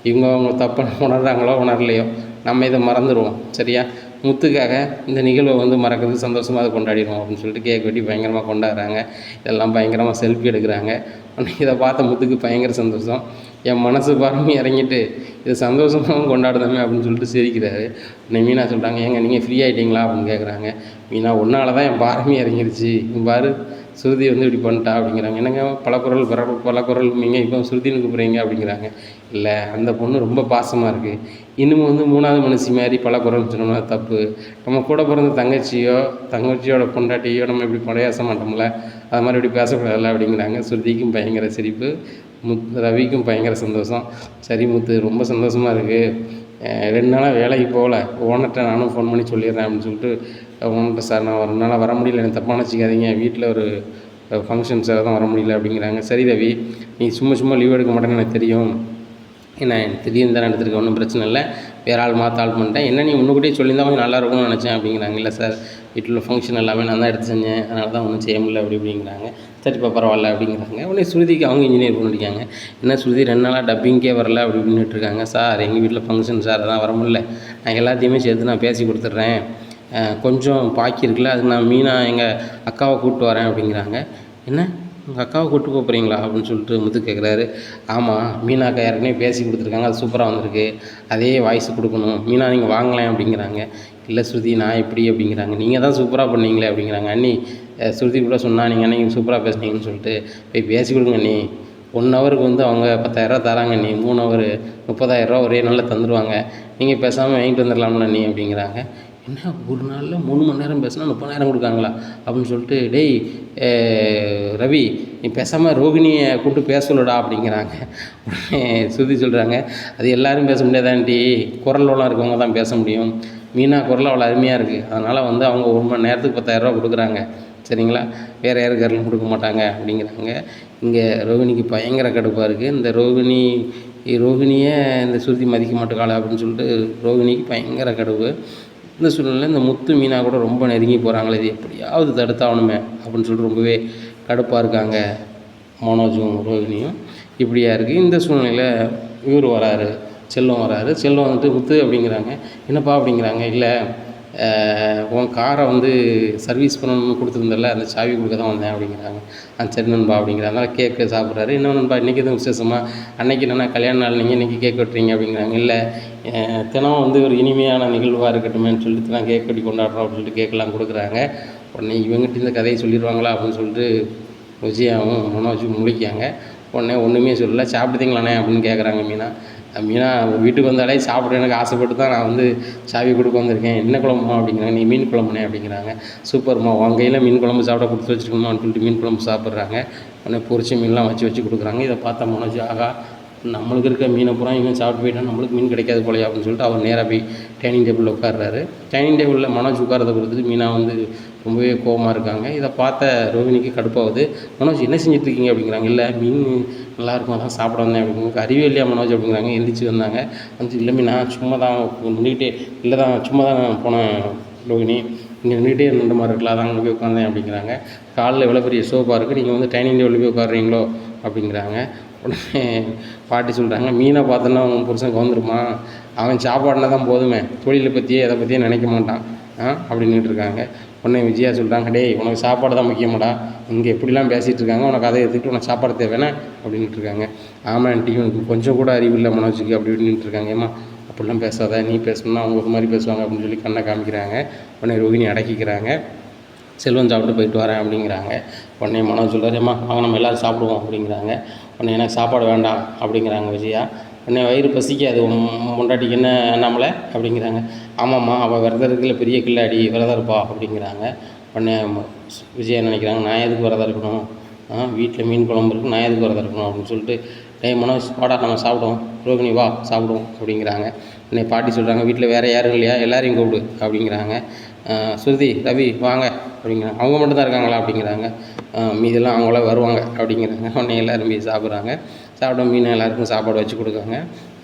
இவங்க அவங்க தப்பை உணர்றாங்களோ உணரலையோ நம்ம இதை மறந்துடுவோம், சரியா, முத்துக்காக இந்த நிகழ்வை மறக்கிறதுக்கு சந்தோஷமாக அதை கொண்டாடிடுவோம் அப்படின்னு சொல்லிட்டு கேக் வெட்டி பயங்கரமாக கொண்டாடுறாங்க. இதெல்லாம் பயங்கரமாக செல்ஃபி எடுக்கிறாங்க. இதை பார்த்த முத்துக்கு பயங்கர சந்தோஷம், என் மனசு பாரமே இறங்கிட்டு இது சந்தோஷமாகவும் கொண்டாடுதாமே அப்படின்னு சொல்லிட்டு சிரிக்கிறாரு. உடனே மீனா சொல்கிறாங்க, ஏங்க நீங்கள் ஃப்ரீ ஆகிட்டீங்களா அப்படின்னு கேட்குறாங்க. மீனா, ஒன்றால் தான் என் பாரமே இறங்கிடுச்சு, பாரு ஸ்ருதி இப்படி பண்ணிட்டா அப்படிங்கிறாங்க. என்னங்க பல குரல் நீங்கள் இப்போ ஸ்ருதின்னு கூப்பிட்றீங்க அப்படிங்கிறாங்க. இல்லை, அந்த பொண்ணு ரொம்ப பாசமாக இருக்குது, இன்னும் 3வது மனுஷி மாதிரி பல குரல் சொன்னோம்னா தப்பு, நம்ம கூட பிறந்த தங்கச்சியோட பொண்டாட்டியோ நம்ம இப்படி பேச மாட்டோம்ல, அது மாதிரி இப்படி பேசக்கூடாதுல்ல அப்படிங்கிறாங்க. ஸ்ருதிக்கும் பயங்கர சிரிப்பு, ரவிக்கும் பயங்கர சந்தோஷம். சரி முத்து, ரொம்ப சந்தோஷமாக இருக்குது, 2 நாளாக வேலைக்கு போகல, ஓனர்கிட்ட நானும் ஃபோன் பண்ணி சொல்லிடுறேன் அப்படின்னு சொல்லிட்டு ஓனர்கிட்ட, சார் நான் 2 நாளாக வர முடியல, எனக்கு தப்பாக நினச்சிக்காதீங்க, வீட்டில் ஒரு ஃபங்க்ஷன் சார் தான் வர முடியல அப்படிங்கிறாங்க. சரி ரவி, நீ சும்மா லீவ் எடுக்க மாட்டேன்னு எனக்கு தெரியும், என்ன திடீர்னு தானே எடுத்துருக்கேன், ஒன்றும் பிரச்சனை இல்லை, வேறு ஆள் மாற்ற ஆள் பண்ணிட்டேன், என்ன நீ முன்னுக்கூட்டியே சொல்லியிருந்தா கொஞ்சம் நல்லா இருக்கும்னு நினச்சேன் அப்படிங்கிறாங்க. இல்லை சார், வீட்டில் ஃபங்க்ஷன் எல்லாமே நான் தான் எடுத்து செஞ்சேன், அதனால தான் ஒன்றும் செய்ய முடியல அப்படிங்கிறாங்க. சரிப்பா பரவாயில்ல அப்படிங்கிறாங்க. உடனே ஸ்ருதிக்கு அவங்க இன்ஜினியர் ஃபோன் அடிக்காங்க. என்ன ஸ்ருதி 2 நாளாக டப்பிங்கே வரல அப்படின்னுட்டு இருக்காங்க. சார் எங்கள் வீட்டில் ஃபங்க்ஷன் சார், அதான் வர முடியல, நான் எல்லாத்தையுமே சேர்த்து நான் பேசி கொடுத்துட்றேன், கொஞ்சம் பாக்கி இருக்குல்ல, அது நான் மீனா எங்கள் அக்காவை கூப்பிட்டு வரேன் அப்படிங்கிறாங்க. என்ன உங்கள் அக்காவை கூப்பிட்டு போகிறீங்களா அப்படின்னு சொல்லிட்டு முத்து கேட்குறாரு. ஆமாம், மீனா அக்கா ஏற்கனவே பேசி கொடுத்துருக்காங்க, அது சூப்பராக வந்திருக்கு, அதே வாய்ஸ் கொடுக்கணும், மீனா நீங்கள் வாங்கலேன் அப்படிங்கிறாங்க. இல்லை ஸ்ருதி நான் எப்படி அப்படிங்கிறாங்க. நீங்கள் தான் சூப்பராக பண்ணீங்களே அப்படிங்கிறாங்க. அண்ணி ஸ்ருதி கூட சொன்னால் நீங்கள் அன்றைக்கி சூப்பராக பேசுனீங்கன்னு சொல்லிட்டு போய் பேசி கொடுங்க அண்ணி, 1 ஹவருக்கு வந்து அவங்க 10,000 தராங்க அண்ணி, 3 ஹவர் 30,000 ஒரே நாளில் தந்துடுவாங்க, நீங்கள் பேசாமல் வாங்கிட்டு வந்துடலாம்ல அண்ணி அப்படிங்கிறாங்க. என்ன ஒரு நாளில் 3 மணி நேரம் பேசினா 30,000 கொடுக்காங்களா அப்படின்னு சொல்லிட்டு, டேய் ரவி, நீ பேசாமல் ரோகிணியை கூப்பிட்டு பேச சொல்லடா அப்படிங்கிறாங்க. உடனே ஸ்ருதி சொல்கிறாங்க, அது எல்லோரும் பேச முடியாதான்டி, குரல் வளம் இருக்கவங்க தான் பேச முடியும், மீனா குரல் அவ்வளோ அருமையாக இருக்குது, அதனால் வந்து அவங்க 1 மணி நேரத்துக்கு 10,000 கொடுக்குறாங்க, சரிங்களா, வேறு யாருக்கு யாரும் கொடுக்க மாட்டாங்க அப்படிங்கிறாங்க. இங்கே ரோகிணிக்கு பயங்கர கடுப்பாக இருக்குது. இந்த ரோகிணியை இந்த ஸ்ருதி மதிக்க மாட்டேங்காளா அப்படின்னு சொல்லிட்டு ரோகிணிக்கு பயங்கர கடுப்பு. இந்த சூழ்நிலையில் இந்த முத்து மீனா கூட ரொம்ப நெருங்கி போகிறாங்களே, இது எப்படியாவது தடுத்தாகணுமே அப்படின்னு சொல்லிட்டு ரொம்பவே கடுப்பாக இருக்காங்க மனோஜும் ரோகிணியும். இப்படியா இருக்குது. இந்த சூழ்நிலையில் இவர் வராரு, செல்வம் வராரு. செல்வம் வந்துட்டு, முத்து அப்படிங்கிறாங்க. என்னப்பா அப்படிங்கிறாங்க. இல்லை உன் காரை வந்து சர்வீஸ் பண்ணணும்னு கொடுத்துருந்தல, அந்த சாவி கொடுக்க தான் வந்தேன் அப்படிங்கிறாங்க. சரி நண்பா அப்படிங்கிறாங்க. அதனால் கேக்கு சாப்பிட்றாரு. என்ன நண்பா இன்றைக்கி எதுவும் விசேஷமா, அன்றைக்கி என்னென்னா கல்யாண நாள், நீங்கள் இன்றைக்கி கேக் வெட்டுறீங்க அப்படிங்கிறாங்க. இல்லை தினம் வந்து ஒரு இனிமையான நிகழ்வாக இருக்கட்டுமேன்னு சொல்லிட்டு நான் கேக் வெட்டி கொண்டாடுறோம் அப்படின்னு சொல்லிட்டு கேக்கெல்லாம் கொடுக்குறாங்க. உடனே இவங்ககிட்ட இந்த கதையை சொல்லிடுவாங்களா அப்படின்னு சொல்லிட்டு விஜயாவும் மனோஜும் முழிக்காங்க. உடனே ஒன்றுமே சொல்லலை. சாப்பிடுதீங்களாண்ணே அப்படின்னு கேட்குறாங்க மீனா. மீனா வீட்டுக்கு வந்தாலே சாப்பிட எனக்கு ஆசைப்பட்டு தான் நான் வந்து சாவி கொடுக்க வந்திருக்கேன், என்ன குழம்புமா அப்படிங்கிறாங்க. நீ மீன் குழம்புனே அப்படிங்கிறாங்க. சூப்பர்மா, உன் கையில் மீன் குழம்பு சாப்பிட கொடுத்து வச்சுருக்கணுமான்னு சொல்லிட்டு மீன் குழம்பு சாப்பிட்றாங்க. உடனே பொரிச்ச மீன்லாம் வச்சு கொடுக்குறாங்க. இதை பார்த்தா மனோஜ், ஆகா நம்மளுக்கு இருக்க மீனை பூரா இவன் சாப்பிட்டு போயிட்டா நம்மளுக்கு மீன் கிடைக்காது போலையா அப்படின்னு சொல்லிட்டு அவர் நேராக போய் டைனிங் டேபிளில் உட்கார்றாரு. டைனிங் டேபிளில் மனோஜ் உட்காரதை கொடுத்துட்டு மீனா வந்து ரொம்பவே கோவமாக இருக்காங்க. இதை பார்த்த ரோஹிணிக்கு கடுப்பாகுது. மனோஜ் என்ன செஞ்சிட்ருக்கீங்க அப்படிங்கிறாங்க. இல்லை மீன் நல்லாயிருக்கும், அதான் சாப்பிட வந்தேன் அப்படிங்கிறாங்க. அறிவே இல்லையா மனோஜ் அப்படிங்கிறாங்க. எழுந்திரிச்சு வந்தாங்க. வந்து இல்லை மீனா சும்மா தான் நின்றுக்கிட்டே, இல்லை தான் சும்மா தான் போனேன் ரோஹிணி, இங்கே நின்றுக்கிட்டே இருந்த மாதிரி இருக்கலாம், அதான் அங்கே போய் உட்காந்தேன் அப்படிங்கிறாங்க. காலில் எவ்வளோ பெரிய சோஃபா இருக்குது, நீங்கள் வந்து டைனிங் டேபிளில் போய் உட்காடுறீங்களோ அப்படிங்கிறாங்க. உடனே பாட்டி சொல்கிறாங்க, மீனை பார்த்தோன்னா உன் புருஷனுக்கு வந்துருமா, அவன் சாப்பாடுனா தான் போதுமே, தொழிலை பற்றியே எதை பற்றியே நினைக்க மாட்டான் அப்படின்னுட்டு இருக்காங்க. உடனே விஜயா சொல்கிறாங்க, டேய் உனக்கு சாப்பாடு தான் முக்கியமாடா, இங்கே எப்படிலாம் பேசிகிட்டு இருக்காங்க, உனக்கு அதை எடுத்துக்கிட்டு உனக்கு சாப்பாடு தேவைன்னா அப்படின்ட்டு இருக்காங்க. ஆமாம் ஆண்டி, உனக்கு கொஞ்சம் கூட அறிவில்லை மனோஜுக்கு அப்படி இப்படின்ட்டு இருக்காங்க. ஏம்மா அப்படிலாம் பேசாத, நீ பேசணும்னா அவங்க ஒரு மாதிரி பேசுவாங்க அப்படின்னு சொல்லி கண்ணை காமிக்கிறாங்க. உடனே ரோகிணி அடக்கிக்கிறாங்க. செல்வம் சாப்பிட்டு போயிட்டு வரேன் அப்படிங்கிறாங்க. உடனே மனோஜ் சொல்கிறார், ஏம்மா அவங்க நம்ம எல்லோரும் சாப்பிடுவோம் அப்படிங்கிறாங்க. உடனே எனக்கு சாப்பாடு வேண்டாம் அப்படிங்கிறாங்க விஜயா. உடனே வயிறு பசிக்காது பொண்டாட்டிக்கு என்ன அண்ணாமலை அப்படிங்கிறாங்க. ஆமாம்மா அவள் விரதம் இருக்குல்ல, பெரிய கில்லாடி விரதம் இருப்பா அப்படிங்கிறாங்க. உடனே விஜயா நினைக்கிறாங்க, நான் எதுக்கு விரதம் இருக்கணும், வீட்டில் மீன் குழம்பு இருக்குது, நான் எதுக்கு விரதம் இருக்கணும் அப்படின்னு சொல்லிட்டு, டேய் மனோஜ் வாடா நம்ம சாப்பிடுவோம், ரோகிணி வா சாப்பிடுவோம் அப்படிங்கிறாங்க. உடனே பாட்டி சொல்கிறாங்க, வீட்டில் வேறு யாரும் இல்லையா, எல்லாரையும் கூப்பிடு அப்படிங்கிறாங்க. ஸ்ருதி ரவி வாங்க அப்படிங்கிறாங்க. அவங்க மட்டும்தான் இருக்காங்களா அப்படிங்கிறாங்க. மீதெல்லாம் அவங்கள வருவாங்க அப்படிங்கிறாங்க. உடனே எல்லோரும் போய் சாப்பிட்றாங்க. சாப்பிட மீனை எல்லாருக்கும் சாப்பாடு வச்சு கொடுக்காங்க.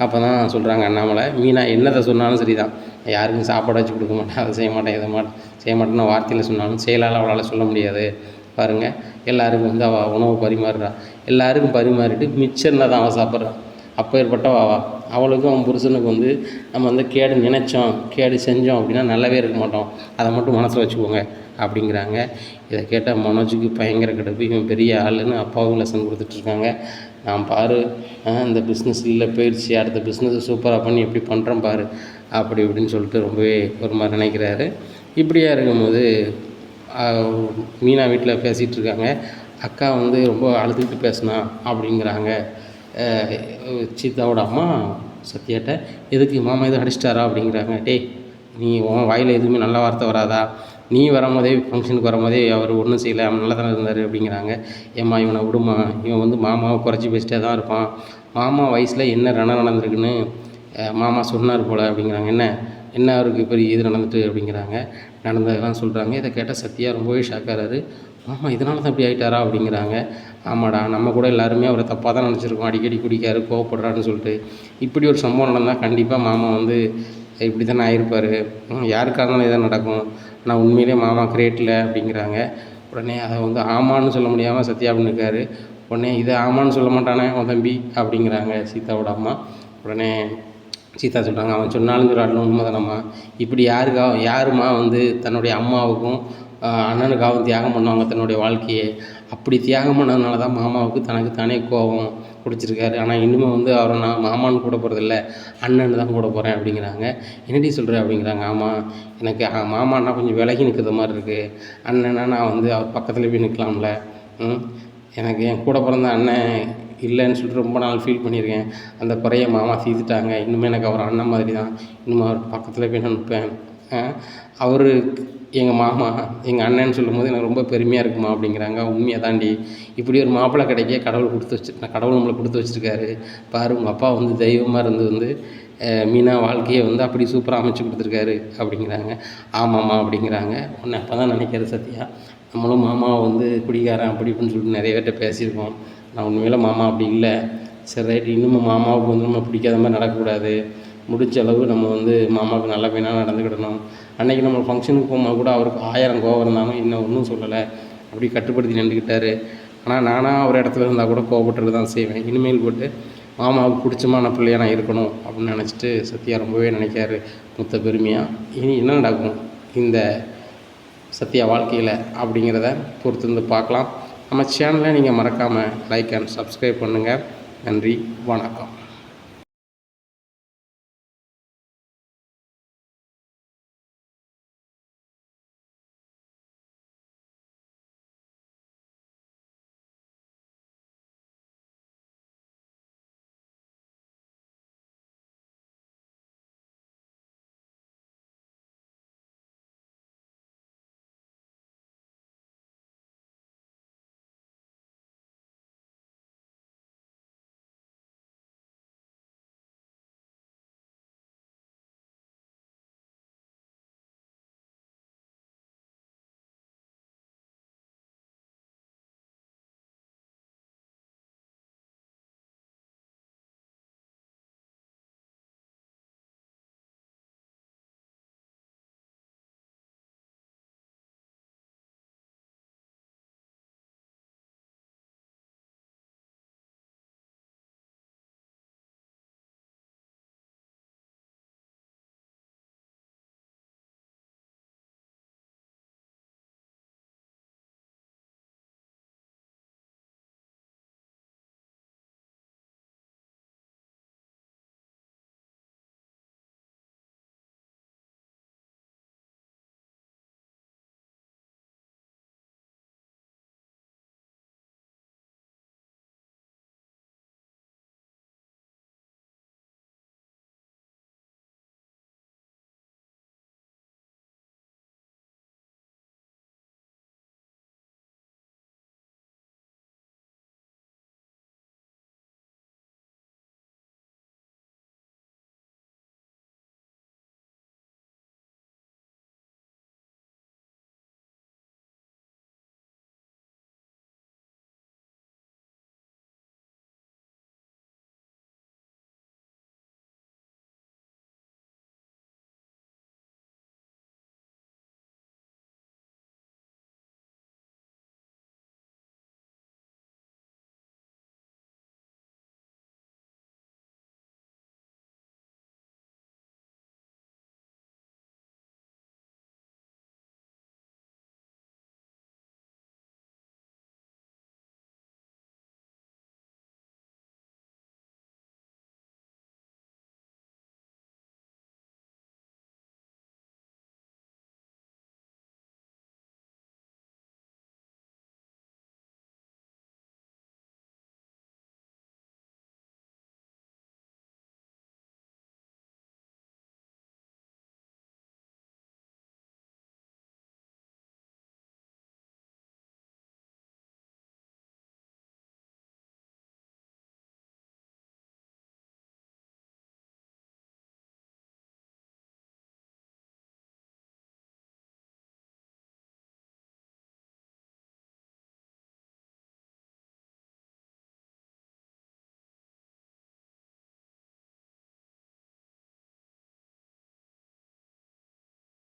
அப்போ தான் சொல்கிறாங்க அண்ணாமலை, மீனா என்னதை சொன்னாலும் சரி தான், யாருக்கும் சாப்பாடு வச்சு கொடுக்க மாட்டேன், அதை செய்ய மாட்டேன், இதை செய்ய மாட்டேன்னு வார்த்தையில் சொன்னாலும் செயலால் அவளால் சொல்ல முடியாது. பாருங்கள், எல்லாருக்கும் வந்து அவள் உணவு பரிமாறுறா, எல்லாருக்கும் பரிமாறிட்டு மிச்சர்னா தான் அவள் சாப்பிட்றான். அப்போ ஏற்பட்டவா அவளுக்கும் அவன் புருஷனுக்கு வந்து நம்ம வந்து கேடு நினச்சோம், கேடு செஞ்சோம் அப்படின்னா நல்லாவே இருக்க மாட்டோம், அதை மட்டும் மனசில் வச்சுக்கோங்க அப்படிங்கிறாங்க. இதை கேட்டால் மனோஜுக்கு பயங்கர கடுப்பு. இவன் பெரிய ஆளுன்னு அப்பாவும் லெசன் கொடுத்துட்ருக்காங்க. நான் பாரு, இந்த பிஸ்னஸ் இல்லை போயிடுச்சு, அடுத்த பிஸ்னஸை சூப்பராக பண்ணி எப்படி பண்ணுறேன் பாரு அப்படி இப்படின்னு சொல்லிட்டு ரொம்பவே ஒரு மாதிரி நினைக்கிறாரு. இப்படியா இருக்கும்போது மீனா வீட்டில் பேசிகிட்டு இருக்காங்க. அக்கா வந்து ரொம்ப அழுதுகிட்டு பேசினா அப்படிங்கிறாங்க. சீதாவோட அம்மா சத்யாட்ட, எதுக்கு மாமா எதுவும் அடிச்சிட்டாரா அப்படிங்கிறாங்க. டேய் நீ உன் வாயில் எதுவுமே நல்ல வார்த்தை வராதா, நீ வரும்போதே ஃபங்க்ஷனுக்கு வரும்போதே அவர் ஒன்றும் செய்யலை, அவன் நல்லா தானே இருந்தார் அப்படிங்கிறாங்க. ஏம்மா இவனை விடுமா, இவன் வந்து மாமாவை குறைச்சி பேசிட்டே தான் இருப்பான், மாமா வயசில் என்ன ரணம் நடந்திருக்குன்னு மாமா சொன்னார் போல் அப்படிங்கிறாங்க. என்ன என்ன அவருக்கு பெரிய இது நடந்துட்டு அப்படிங்கிறாங்க. நடந்ததெல்லாம் சொல்கிறாங்க. இதை கேட்டால் சத்யா ரொம்பவே ஷாக்காகிறாரு. ஆமாம் இதனால தான் இப்படி ஆகிட்டாரா அப்படிங்கிறாங்க. ஆமாடா நம்ம கூட எல்லாருமே அவரை தப்பாக தான் நினச்சிருக்கோம். அடிக்கடி குடிக்காரு கோவப்படுறாருன்னு சொல்லிட்டு. இப்படி ஒரு சம்பவம் நடந்தால் கண்டிப்பாக மாமா வந்து இப்படி தானே ஆகிருப்பார். யாருக்காக இருந்தாலும் இதான் நடக்கும். ஆனால் உண்மையிலே மாமா கிரேட்டில் அப்படிங்கிறாங்க. உடனே அதை வந்து ஆமான்னு சொல்ல முடியாமல் சத்யா அப்படின்னு இருக்காரு. உடனே இதை ஆமான்னு சொல்ல மாட்டானே உன் தம்பி அப்படிங்கிறாங்க சீதாவோட அம்மா. உடனே சீதா சொல்கிறாங்க அவன் சொன்னாலும் சொல்கிறாலும் உண்மைதானம்மா. இப்படி யாருமா வந்து தன்னுடைய அம்மாவுக்கும் அண்ணனுக்காகவும் தியாகம் பண்ணுவாங்க தன்னுடைய வாழ்க்கையை. அப்படி தியாகம் பண்ணதுனால தான் மாமாவுக்கு தனக்கு தானே கோபம் பிடிச்சிருக்காரு. ஆனால் இன்னுமே வந்து அவரை நான் மாமான்னு கூட போகிறதில்ல அண்ணன்னு தான் கூட போகிறேன் அப்படிங்கிறாங்க. என்னடி சொல்கிற அப்படிங்கிறாங்க. ஆமாம் எனக்கு மாமான்னா கொஞ்சம் விலகி நிற்கிற மாதிரி இருக்குது. அண்ணன்னா நான் வந்து அவர் பக்கத்தில் போய் நிற்கலாம்ல. எனக்கு என் கூட பிறந்த அண்ணன் இல்லைன்னு சொல்லிட்டு ரொம்ப நாள் ஃபீல் பண்ணியிருக்கேன். அந்த குறைய மாமா தீர்த்துட்டாங்க. இன்னுமே எனக்கு அவர் அண்ணன் மாதிரி தான். இன்னும் அவர் பக்கத்தில் போய் நான் நிற்பேன். அவர் எங்கள் மாமா எங்கள் அண்ணன்னு சொல்லும்போது எனக்கு ரொம்ப பெருமையாக இருக்குமா அப்படிங்கிறாங்க. உண்மையாக தாண்டி இப்படி ஒரு மாப்பிள்ளை கிடைக்க கடவுள் நம்மளை கொடுத்து வச்சுருக்காரு பாரு. உங்கள் அப்பா வந்து தெய்வமாக இருந்து வந்து மீனா வாழ்க்கையை வந்து அப்படி சூப்பராக அமைச்சு கொடுத்துருக்காரு அப்படிங்கிறாங்க. ஆமாம்மா அப்படிங்கிறாங்க. ஒன்று அப்போ தான் நினைக்கிறது சத்யா. நம்மளும் மாமாவை வந்து குடிக்காரன் அப்படி இப்படின்னு சொல்லிட்டு நிறைய பேர்கிட்ட பேசியிருக்கோம். நான் உண்மையில மாமா அப்படி இல்லை. சரி ரைட் இன்னமும் மாமாவுக்கு வந்து நம்ம பிடிக்காத மாதிரி நடக்கக்கூடாது. முடிஞ்ச அளவு நம்ம வந்து மாமாவுக்கு நல்ல பையனாக நடந்துக்கிடணும். அன்றைக்கி நம்ம ஃபங்க்ஷனுக்கு போகும்போது கூட அவருக்கு 1000 கோவம் இருந்தாலும் இன்னும் ஒன்றும் சொல்லலை. அப்படி கட்டுப்படுத்தி நின்றுக்கிட்டாரு. ஆனால் நானாக ஒரு இடத்துல இருந்தால் கூட கோவப்பட்டுருக்கு தான் செய்வேன். இனிமேல் போட்டு மாமாவுக்கு பிடிச்சமான பிள்ளையாக நான் இருக்கணும் அப்படின்னு நினச்சிட்டு சத்யா ரொம்பவே நினைக்காரு மொத்த பெருமையாக. இனி என்ன நடக்கும் இந்த சத்யா வாழ்க்கையில் அப்படிங்கிறத பொறுத்து வந்து பார்க்கலாம். நம்ம சேனலை நீங்கள் மறக்காமல் லைக் அண்ட் சப்ஸ்கிரைப் பண்ணுங்கள். நன்றி, வணக்கம்.